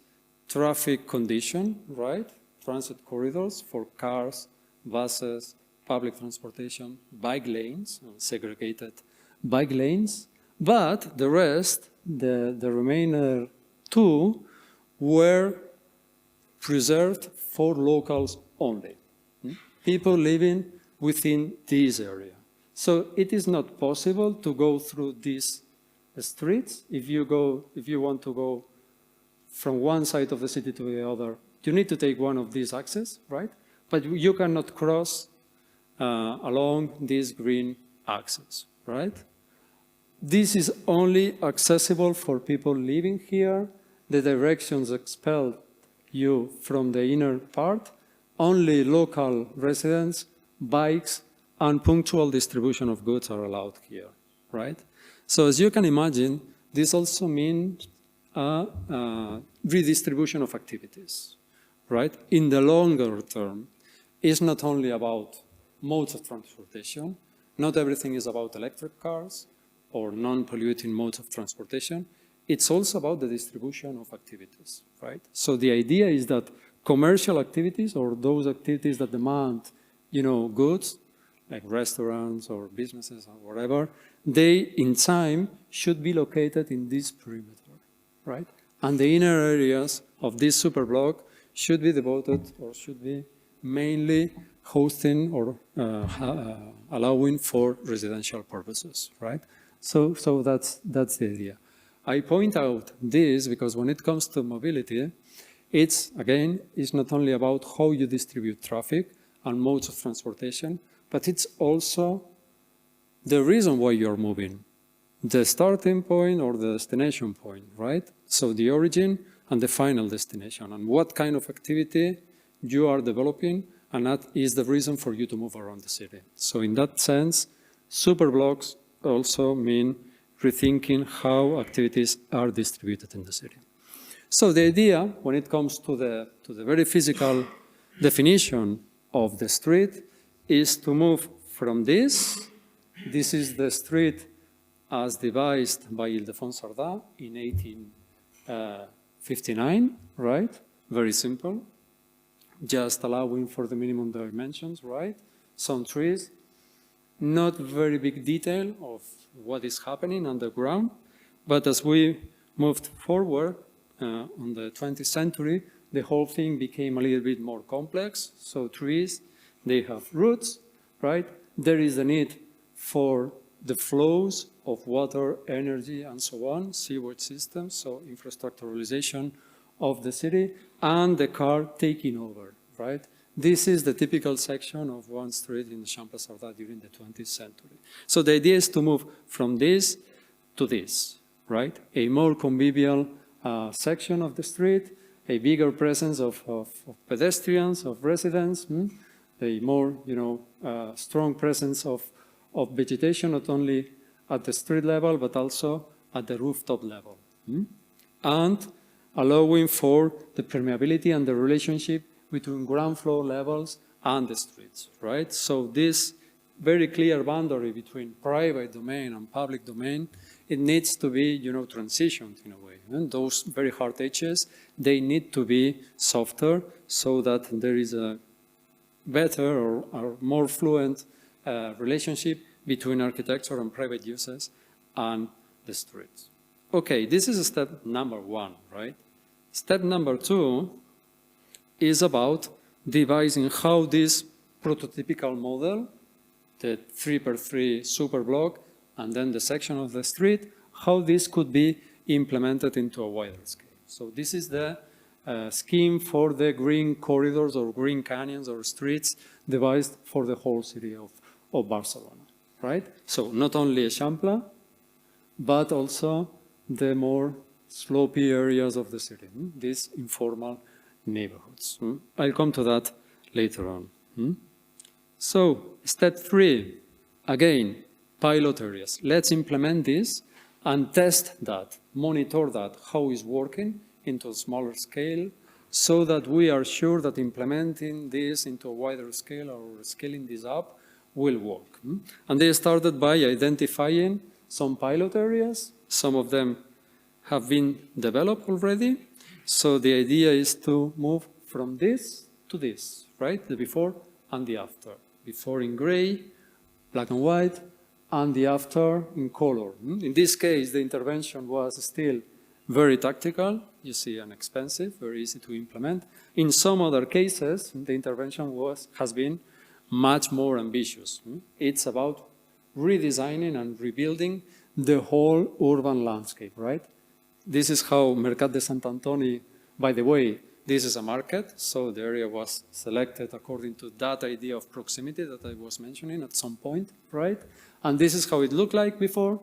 traffic condition, right? Transit corridors for cars, buses, public transportation, bike lanes, segregated bike lanes, but the rest, the remainder 2, were preserved for locals only, people living within this area. So it is not possible to go through these streets. If you want to go from one side of the city to the other, you need to take one of these axes, right? But you cannot cross along this green axis, right? This is only accessible for people living here. The directions expel you from the inner part. Only local residents, bikes, and punctual distribution of goods are allowed here, right? So as you can imagine, this also means redistribution of activities, right? In the longer term, it's not only about modes of transportation. Not everything is about electric cars or non-polluting modes of transportation. It's also about the distribution of activities, right? So the idea is that commercial activities or those activities that demand, goods, like restaurants or businesses or whatever, they, in time, should be located in this perimeter, right? And the inner areas of this superblock should be devoted or should be mainly hosting or allowing for residential purposes, right? So that's the idea. I point out this because when it comes to mobility, it's not only about how you distribute traffic and modes of transportation, but it's also the reason why you're moving, the starting point or the destination point, right? So the origin and the final destination, and what kind of activity you are developing, and that is the reason for you to move around the city. So in that sense, superblocks also mean rethinking how activities are distributed in the city. So the idea, when it comes to the very physical definition of the street, is to move from this. This is the street as devised by Ildefonso Cerdà in 1859, right? Very simple. Just allowing for the minimum dimensions, right? Some trees, not very big detail of what is happening underground, but as we moved forward on the 20th century, the whole thing became a little bit more complex. So trees, they have roots, right? There is a need for the flows of water, energy, and so on, sewage systems, so infrastructuralization of the city, and the car taking over, right? This is the typical section of one street in Champlain Cerdà during the 20th century. So the idea is to move from this to this, right? A more convivial section of the street, a bigger presence of pedestrians, of residents, a more, strong presence of vegetation, not only at the street level, but also at the rooftop level. And allowing for the permeability and the relationship between ground floor levels and the streets, right? So this very clear boundary between private domain and public domain, it needs to be, transitioned in a way. And those very hard edges, they need to be softer so that there is a better or more fluent relationship between architecture and private uses and the streets. Okay, this is step number one, right? Step number two is about devising how this prototypical model, the 3x3 super block, and then the section of the street, how this could be implemented into a wider scale. So this is the scheme for the green corridors or green canyons or streets devised for the whole city of Barcelona, right? So not only Eixample, but also the more slopey areas of the city, these informal neighborhoods. I'll come to that later on. So step three, again, pilot areas. Let's implement this and test that, monitor that, how it's working into a smaller scale, so that we are sure that implementing this into a wider scale or scaling this up will work. And they started by identifying some pilot areas. Some of them have been developed already. So the idea is to move from this to this, right? The before and the after. Before in gray, black and white, and the after in color. In this case, the intervention was still very tactical, you see, and expensive, very easy to implement. In some other cases, the intervention has been much more ambitious. It's about redesigning and rebuilding the whole urban landscape, right? This is how Mercat de Sant Antoni, by the way, this is a market, so the area was selected according to that idea of proximity that I was mentioning at some point, right? And this is how it looked like before,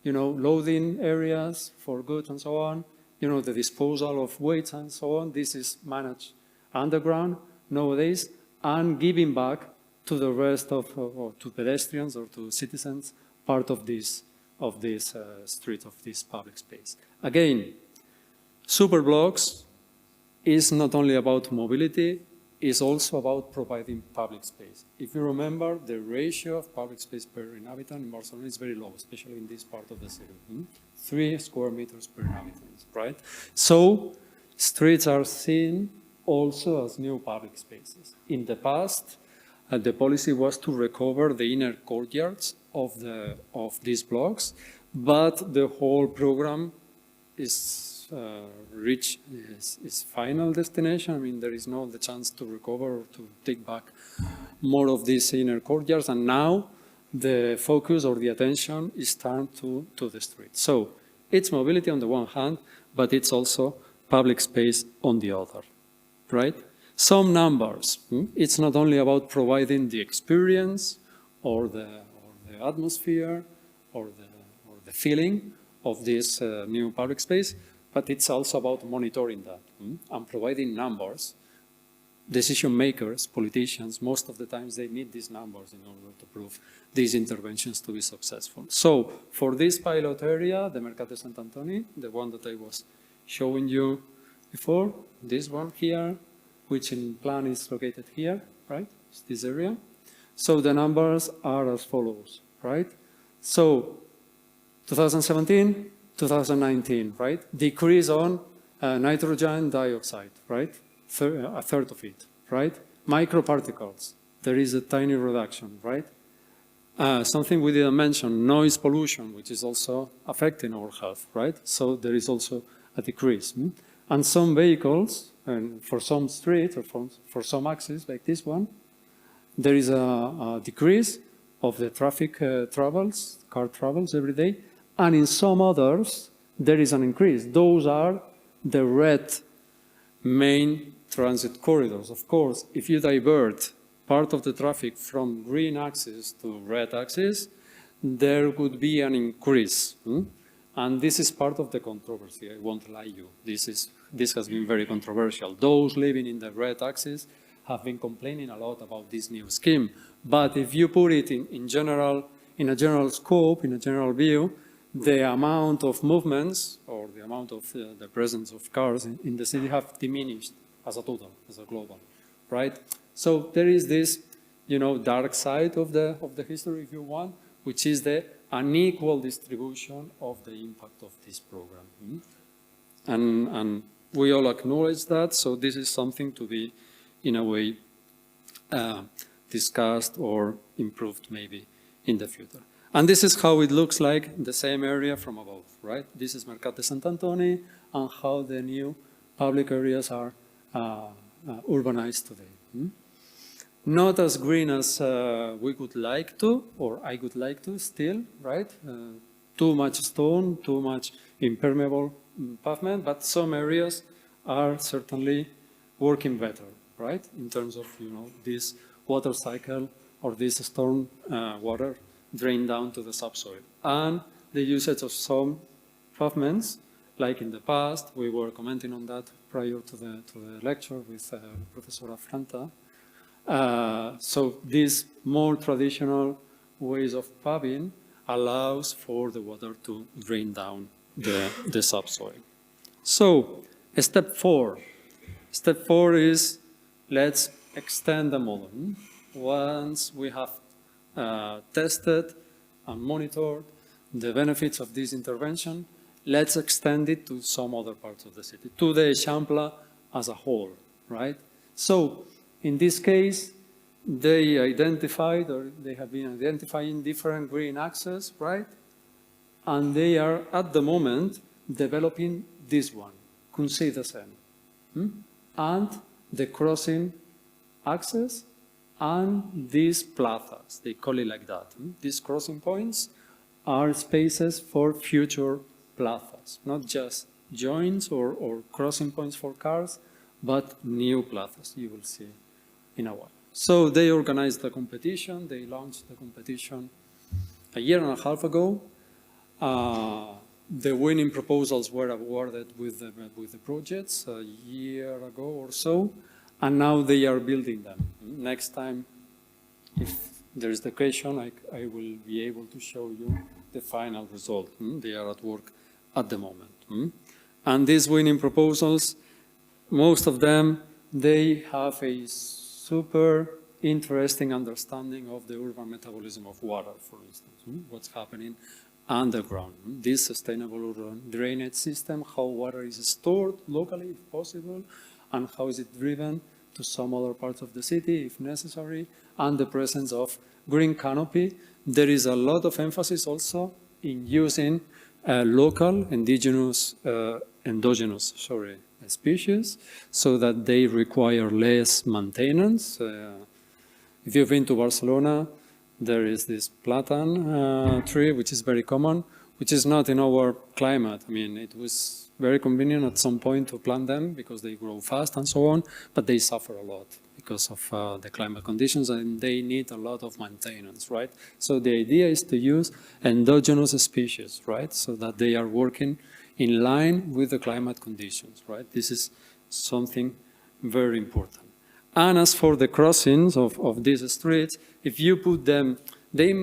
loading areas for goods and so on, the disposal of weights and so on. This is managed underground nowadays and giving back to the rest of, or to pedestrians or to citizens, part of this street, of this public space. Again, super blocks is not only about mobility, it's also about providing public space. If you remember, the ratio of public space per inhabitant in Barcelona is very low, especially in this part of the city. 3 square meters per inhabitant, right? So streets are seen also as new public spaces. In the past, the policy was to recover the inner courtyards of these blocks, but the whole program is reach its final destination. I mean, there is no the chance to recover or to take back more of these inner courtyards, and now the focus or the attention is turned to the street. So it's mobility on the one hand, but it's also public space on the other, right? Some numbers. It's not only about providing the experience or the atmosphere or the feeling of this new public space, but it's also about monitoring that and providing numbers. Decision makers, politicians, most of the times they need these numbers in order to prove these interventions to be successful. So for this pilot area, the Mercat de Sant Antoni, the one that I was showing you before, this one here, which in plan is located here, right? It's this area. So the numbers are as follows, right? So 2017, 2019, right? Decrease on nitrogen dioxide, right? A third of it, right? Microparticles, there is a tiny reduction, right? Something we didn't mention, noise pollution, which is also affecting our health, right? So there is also a decrease. And some vehicles, and for some streets or for some axes like this one, there is a decrease of the traffic car travels every day, and in some others, there is an increase. Those are the red main transit corridors. Of course, if you divert part of the traffic from green axis to red axis, there would be an increase. And this is part of the controversy, I won't lie you. This has been very controversial. Those living in the red axis have been complaining a lot about this new scheme. But if you put it in a general scope, in a general view, the amount of movements or the amount of the presence of cars in the city have diminished as a total, as a global, right? So there is this, dark side of the history, if you want, which is the unequal distribution of the impact of this program. And we all acknowledge that, so this is something to be, in a way, discussed or improved maybe in the future. And this is how it looks like in the same area from above, right? This is Mercat de Sant Antoni and how the new public areas are urbanized today. Not as green as we would like to, or I would like to still, right? Too much stone, too much impermeable pavement, but some areas are certainly working better, right? In terms of, this water cycle or this storm water drain down to the subsoil. And the usage of some pavements, like in the past, we were commenting on that prior to the lecture with Professor Afranta. So these more traditional ways of paving allows for the water to drain down the subsoil. So step 4. Step 4 is let's extend the model. Once we have tested and monitored the benefits of this intervention, let's extend it to some other parts of the city, to the Eixample as a whole, right? So in this case, they identified, or they have been identifying different green axes, right? And they are, at the moment, developing this one, Consell de Cent, and the crossing axes, and these plazas, they call it like that. These crossing points are spaces for future plazas, not just joints or crossing points for cars, but new plazas, you will see in a while. So they organized the competition, they launched the competition a year and a half ago. The winning proposals were awarded with the projects a year ago or so, and now they are building them. Next time, if there is the question, I will be able to show you the final result. They are at work at the moment. And these winning proposals, most of them, they have a super interesting understanding of the urban metabolism of water, for instance, what's happening underground. This sustainable urban drainage system, how water is stored locally, if possible, and how is it driven to some other parts of the city, if necessary, and the presence of green canopy. There is a lot of emphasis also in using local indigenous endogenous species, so that they require less maintenance. If you've been to Barcelona, there is this platan tree, which is very common, which is not in our climate. I mean, it was very convenient at some point to plant them because they grow fast and so on, but they suffer a lot because of the climate conditions, and they need a lot of maintenance, right? So the idea is to use endogenous species, right? So that they are working in line with the climate conditions, right? This is something very important. And as for the crossings of these streets, if you put them, they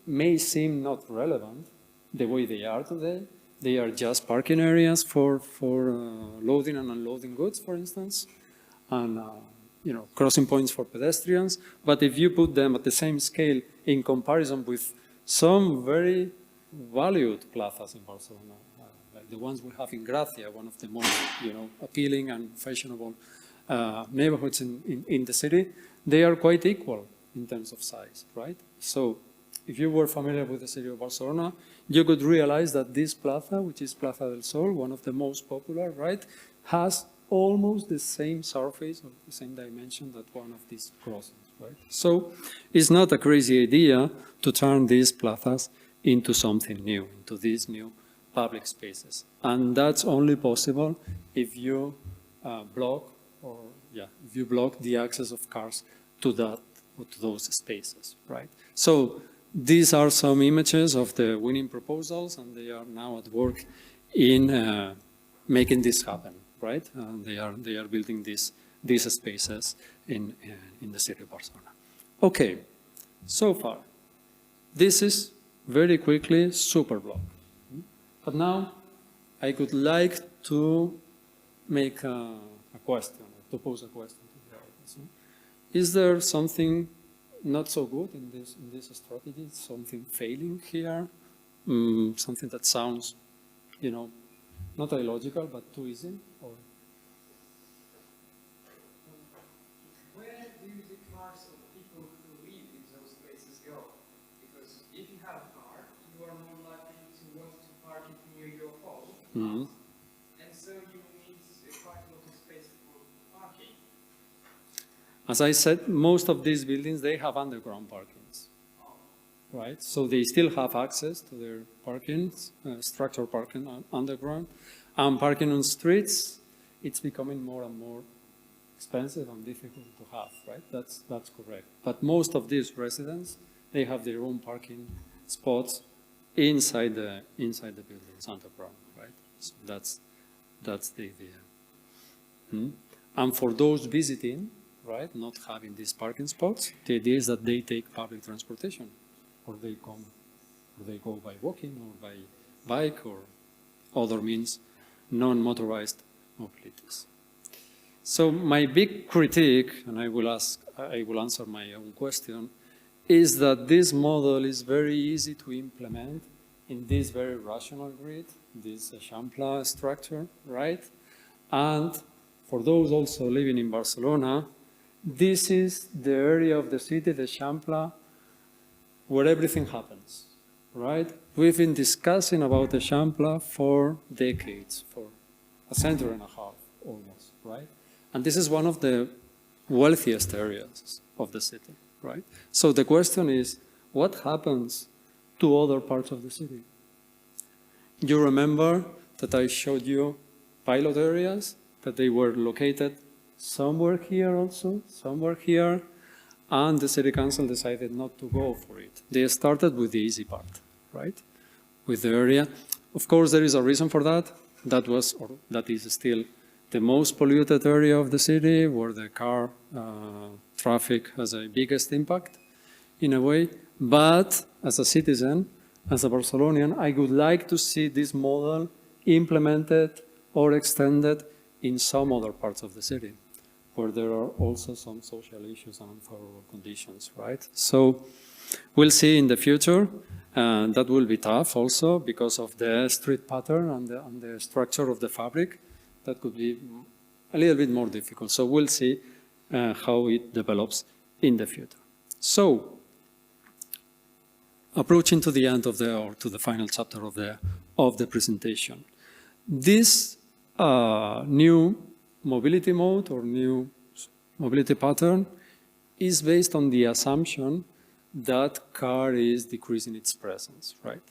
may seem not relevant the way they are today. They are just parking areas for loading and unloading goods, for instance, and crossing points for pedestrians. But if you put them at the same scale in comparison with some very valued plazas in Barcelona, like the ones we have in Gracia, one of the most appealing and fashionable neighborhoods in the city, they are quite equal in terms of size, right? So if you were familiar with the city of Barcelona, you could realize that this plaza, which is Plaza del Sol, one of the most popular, right, has almost the same surface or the same dimension that one of these crossings, right? So it's not a crazy idea to turn these plazas into something new, into these new public spaces. And that's only possible if you block the access of cars to those spaces, right? So these are some images of the winning proposals, and they are now at work in making this happen, right? They are building these spaces in the city of Barcelona. Okay, so far, this is very quickly Superblock. But now I would like to make a question, to pose a question to the audience. Is there something not so good in this strategy? Something failing here? Something that sounds, not illogical but too easy? Or where do the cars of people who live in those places go? Because if you have a car, you are more likely to want to park it near your home, and so you need quite a lot of space for parking. as I said, most of these buildings, they have underground parkings, right? So they still have access to their parkings, structured parking underground. And parking on streets, it's becoming more and more expensive and difficult to have, right? That's correct. But most of these residents, they have their own parking spots inside the buildings underground, right? So that's the idea. And for those visiting, right, not having these parking spots, the idea is that they take public transportation, or they go by walking or by bike or other means, non-motorized mobilities. So my big critique, and I will answer my own question, is that this model is very easy to implement in this very rational grid, this Eixample structure, right? And for those also living in Barcelona, this is the area of the city, the Eixample, where everything happens, right? We've been discussing about the Eixample for decades, for a century and a half almost, right? And this is one of the wealthiest areas of the city, right? So the question is, what happens to other parts of the city? You remember that I showed you pilot areas, that they were located somewhere here also, somewhere here, and the city council decided not to go for it. They started with the easy part, right? With the area. Of course, there is a reason for that. That is still the most polluted area of the city, where the car traffic has the biggest impact, in a way. But as a citizen, as a Barcelonian, I would like to see this model implemented or extended in some other parts of the city, where there are also some social issues and unfavorable conditions, right? So we'll see in the future. That will be tough also because of the street pattern and the structure of the fabric. That could be a little bit more difficult. So we'll see how it develops in the future. So approaching to the end of to the final chapter of the presentation. This new mobility mode or new mobility pattern is based on the assumption that car is decreasing its presence, right?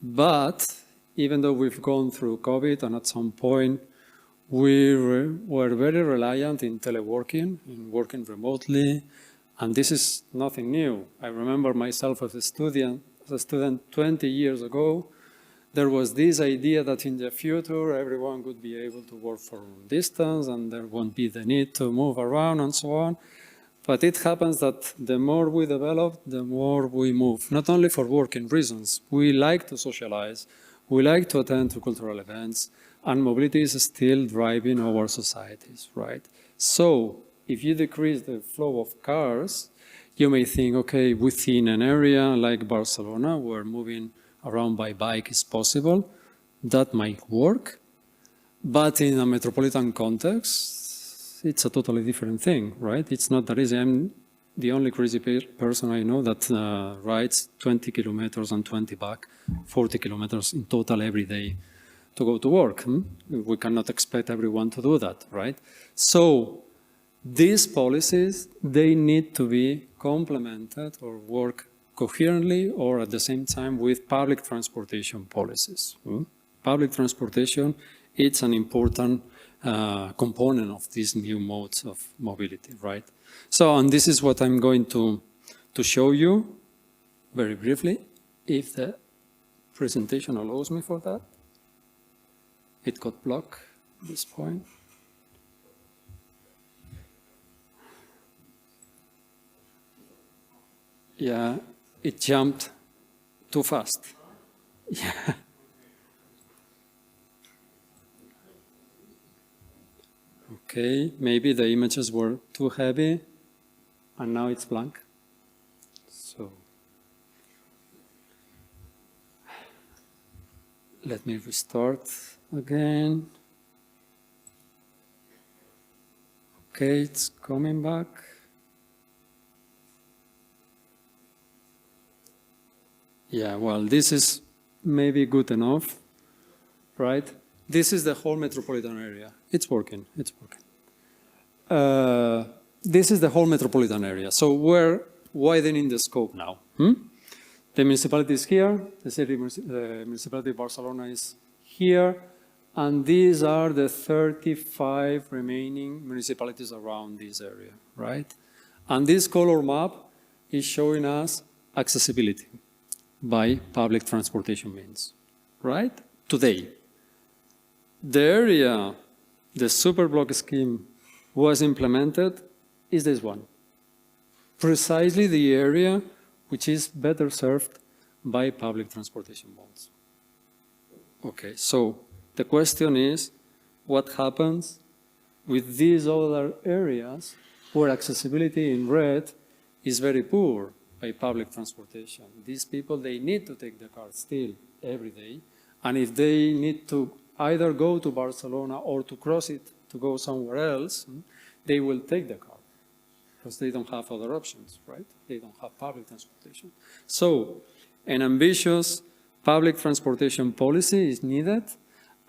But even though we've gone through COVID and at some point we were very reliant in teleworking, in working remotely, and this is nothing new. I remember myself as a student 20 years ago, there was this idea that in the future everyone would be able to work from distance and there won't be the need to move around and so on. But it happens that the more we develop, the more we move, not only for working reasons. We like to socialize, we like to attend to cultural events, and mobility is still driving our societies, right? So if you decrease the flow of cars, you may think, okay, within an area like Barcelona, where moving around by bike is possible, that might work. But in a metropolitan context, it's a totally different thing, right? It's not that easy. I'm the only crazy person I know that rides 20 kilometers and 20 back, 40 kilometers in total every day to go to work. We cannot expect everyone to do that, right? So these policies, they need to be complemented or work coherently or at the same time with public transportation policies. Public transportation, it's an important component of these new modes of mobility, right? So, and this is what I'm going to show you very briefly, if the presentation allows me for that. It got blocked at this point. Yeah, it jumped too fast. Yeah. Okay, maybe the images were too heavy and now it's blank. So let me restart again. Okay, it's coming back. Yeah, well, this is maybe good enough, right? This is the whole metropolitan area. It's working, it's working. This is the whole metropolitan area. So we're widening the scope now. The municipality is here, the municipality of Barcelona is here, and these are the 35 remaining municipalities around this area, right? And this color map is showing us accessibility by public transportation means, right? Today, the area the superblock scheme was implemented is this one. Precisely the area which is better served by public transportation modes. Okay, so the question is, what happens with these other areas where accessibility in red is very poor by public transportation? These people, they need to take the car still every day, and if they need to either go to Barcelona or to cross it to go somewhere else, they will take the car because they don't have other options, right? They don't have public transportation. So an ambitious public transportation policy is needed,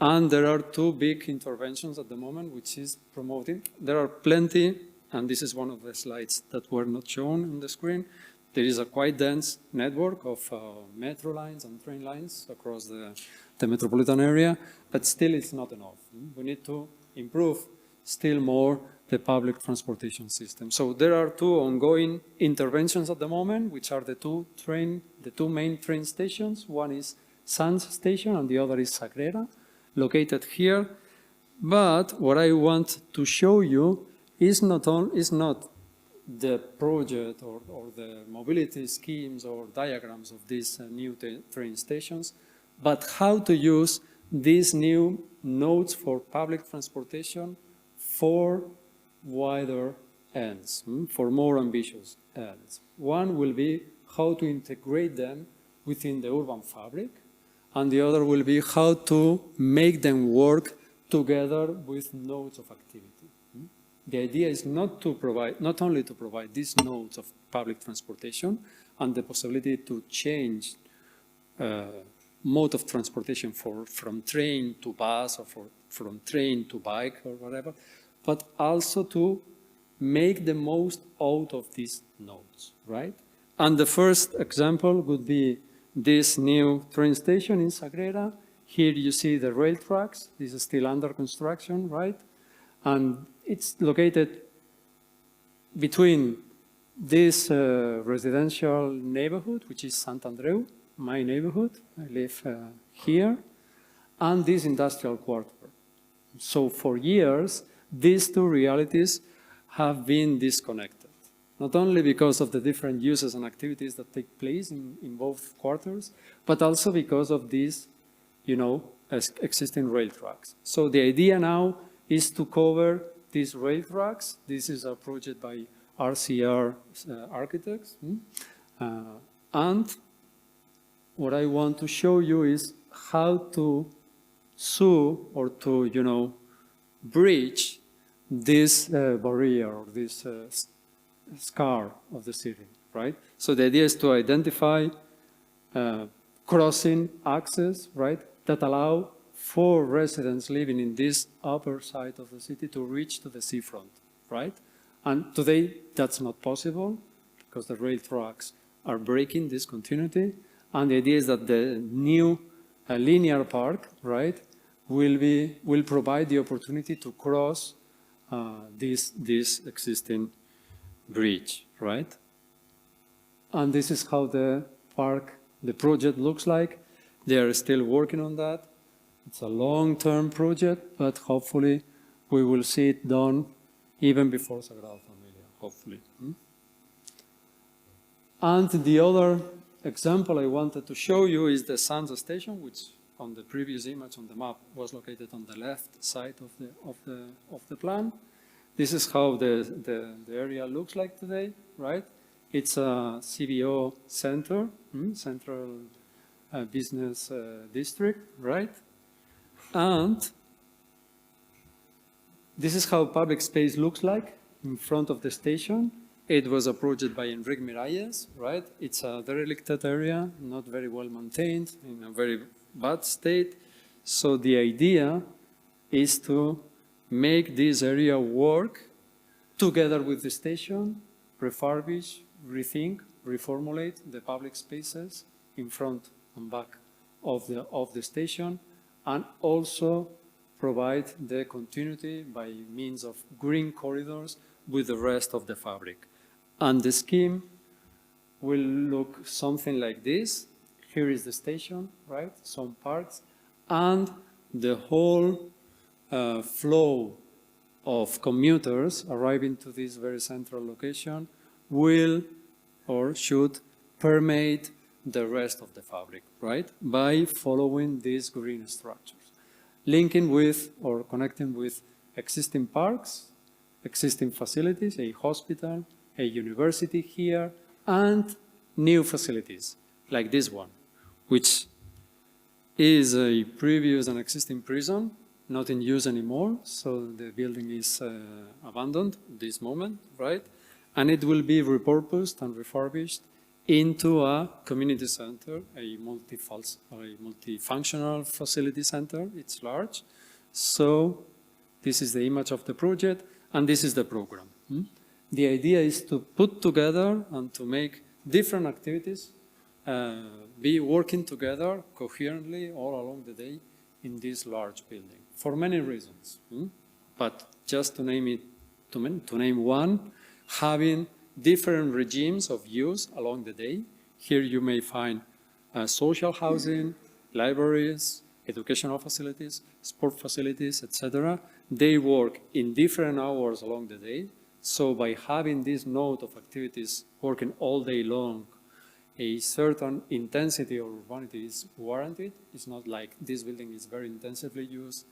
and there are two big interventions at the moment which is promoting. There are plenty, and this is one of the slides that were not shown on the screen. There is a quite dense network of metro lines and train lines across the metropolitan area, but still it's not enough. We need to improve still more the public transportation system. So there are two ongoing interventions at the moment, which are the two main train stations. One is Sants Station and the other is Sagrera, located here. But what I want to show you is not the project or the mobility schemes or diagrams of these new train stations, but how to use these new nodes for public transportation for wider ends, for more ambitious ends. One will be how to integrate them within the urban fabric, and the other will be how to make them work together with nodes of activity. The idea is not only to provide these nodes of public transportation and the possibility to change mode of transportation from train to bus or from train to bike or whatever, but also to make the most out of these nodes, right? And the first example would be this new train station in Sagrera. Here you see the rail tracks. This is still under construction, right? And it's located between this residential neighborhood, which is Sant Andreu, my neighborhood. I live here, and this industrial quarter. So for years, these two realities have been disconnected, not only because of the different uses and activities that take place in both quarters, but also because of these, you know, existing rail tracks. So the idea now is to cover these rail tracks. This is a project by RCR architects. And what I want to show you is how to sew or to, you know, bridge this barrier or this scar of the city, right? So the idea is to identify crossing access, right, that allow for residents living in this upper side of the city to reach to the seafront, right? And today that's not possible because the rail tracks are breaking this continuity. And the idea is that the new linear park, right, will provide the opportunity to cross this existing bridge, right? And this is how the park, the project looks like. They are still working on that. It's a long-term project, but hopefully we will see it done even before Sagrada Familia, hopefully. And the other example I wanted to show you is the Sansa station, which on the previous image on the map was located on the left side of the plan. This is how the area looks like today, right? It's a CBO center, central business district, right? And this is how public space looks like in front of the station. It was a project by Enrique Miralles, right? It's a derelicted area, not very well maintained, in a very bad state. So the idea is to make this area work together with the station, refurbish, rethink, reformulate the public spaces in front and back of the station, and also provide the continuity by means of green corridors with the rest of the fabric. And the scheme will look something like this. Here is the station, right? Some parts, and the whole flow of commuters arriving to this very central location will or should permeate the rest of the fabric, right? By following these green structures, linking with or connecting with existing parks, existing facilities, a hospital, a university here, and new facilities like this one, which is a previous and existing prison, not in use anymore, so the building is abandoned at this moment, right? And it will be repurposed and refurbished into a community center, a multifunctional facility center. It's large. So this is the image of the project, and this is the program. The idea is to put together and to make different activities be working together coherently all along the day in this large building for many reasons. But just to name one, having different regimes of use along the day. Here you may find social housing, libraries, educational facilities, sport facilities, etc. They work in different hours along the day. So by having this node of activities working all day long, a certain intensity or urbanity is warranted. It's not like this building is very intensively used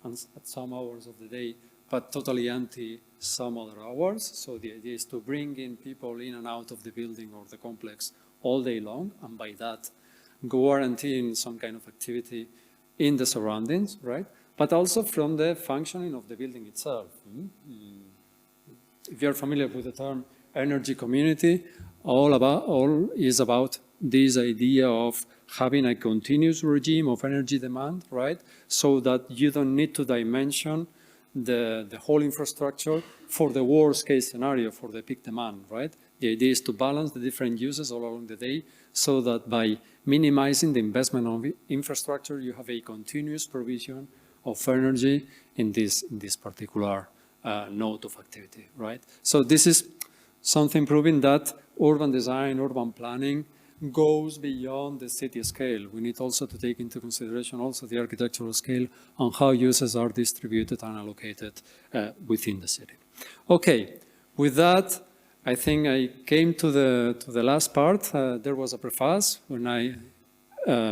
at some hours of the day, but totally empty some other hours. So the idea is to bring in people in and out of the building or the complex all day long, and by that guaranteeing some kind of activity in the surroundings, right? But also from the functioning of the building itself. If you're familiar with the term energy community, all is about this idea of having a continuous regime of energy demand, right? So that you don't need to dimension the whole infrastructure for the worst case scenario, for the peak demand, right? The idea is to balance the different uses all along the day so that by minimizing the investment of infrastructure, you have a continuous provision of energy in this particular node of activity, right? So this is something proving that urban design, urban planning goes beyond the city scale. We need also to take into consideration also the architectural scale on how uses are distributed and allocated within the city. Okay, with that, I think I came to the last part. There was a preface when I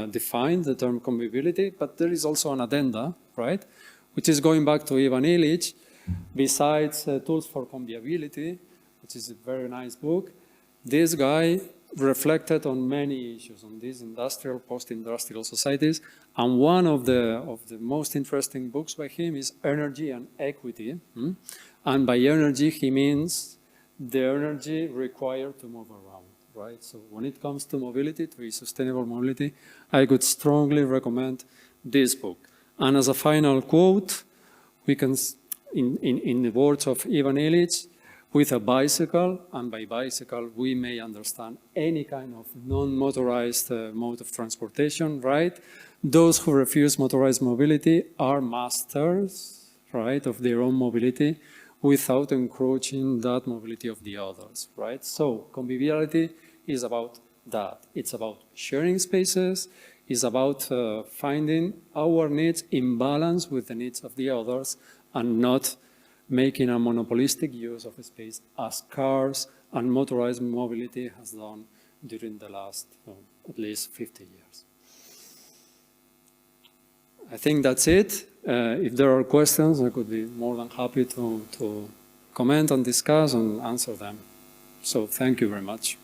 defined the term conviviality, but there is also an addenda, right? Which is going back to Ivan Illich. Besides Tools for Conviviality, which is a very nice book, this guy reflected on many issues on these industrial, post-industrial societies, and one of the most interesting books by him is Energy and Equity. And by energy, he means the energy required to move around, right? So when it comes to mobility, to a sustainable mobility, I could strongly recommend this book. And as a final quote, we can, in the words of Ivan Illich, with a bicycle, and by bicycle we may understand any kind of non-motorized mode of transportation, right? Those who refuse motorized mobility are masters, right, of their own mobility without encroaching that mobility of the others, right? So conviviality is about that. It's about sharing spaces, it's about finding our needs in balance with the needs of the others and not making a monopolistic use of space as cars and motorized mobility has done during the last at least 50 years. I think that's it. If there are questions, I could be more than happy to comment and discuss and answer them. So thank you very much.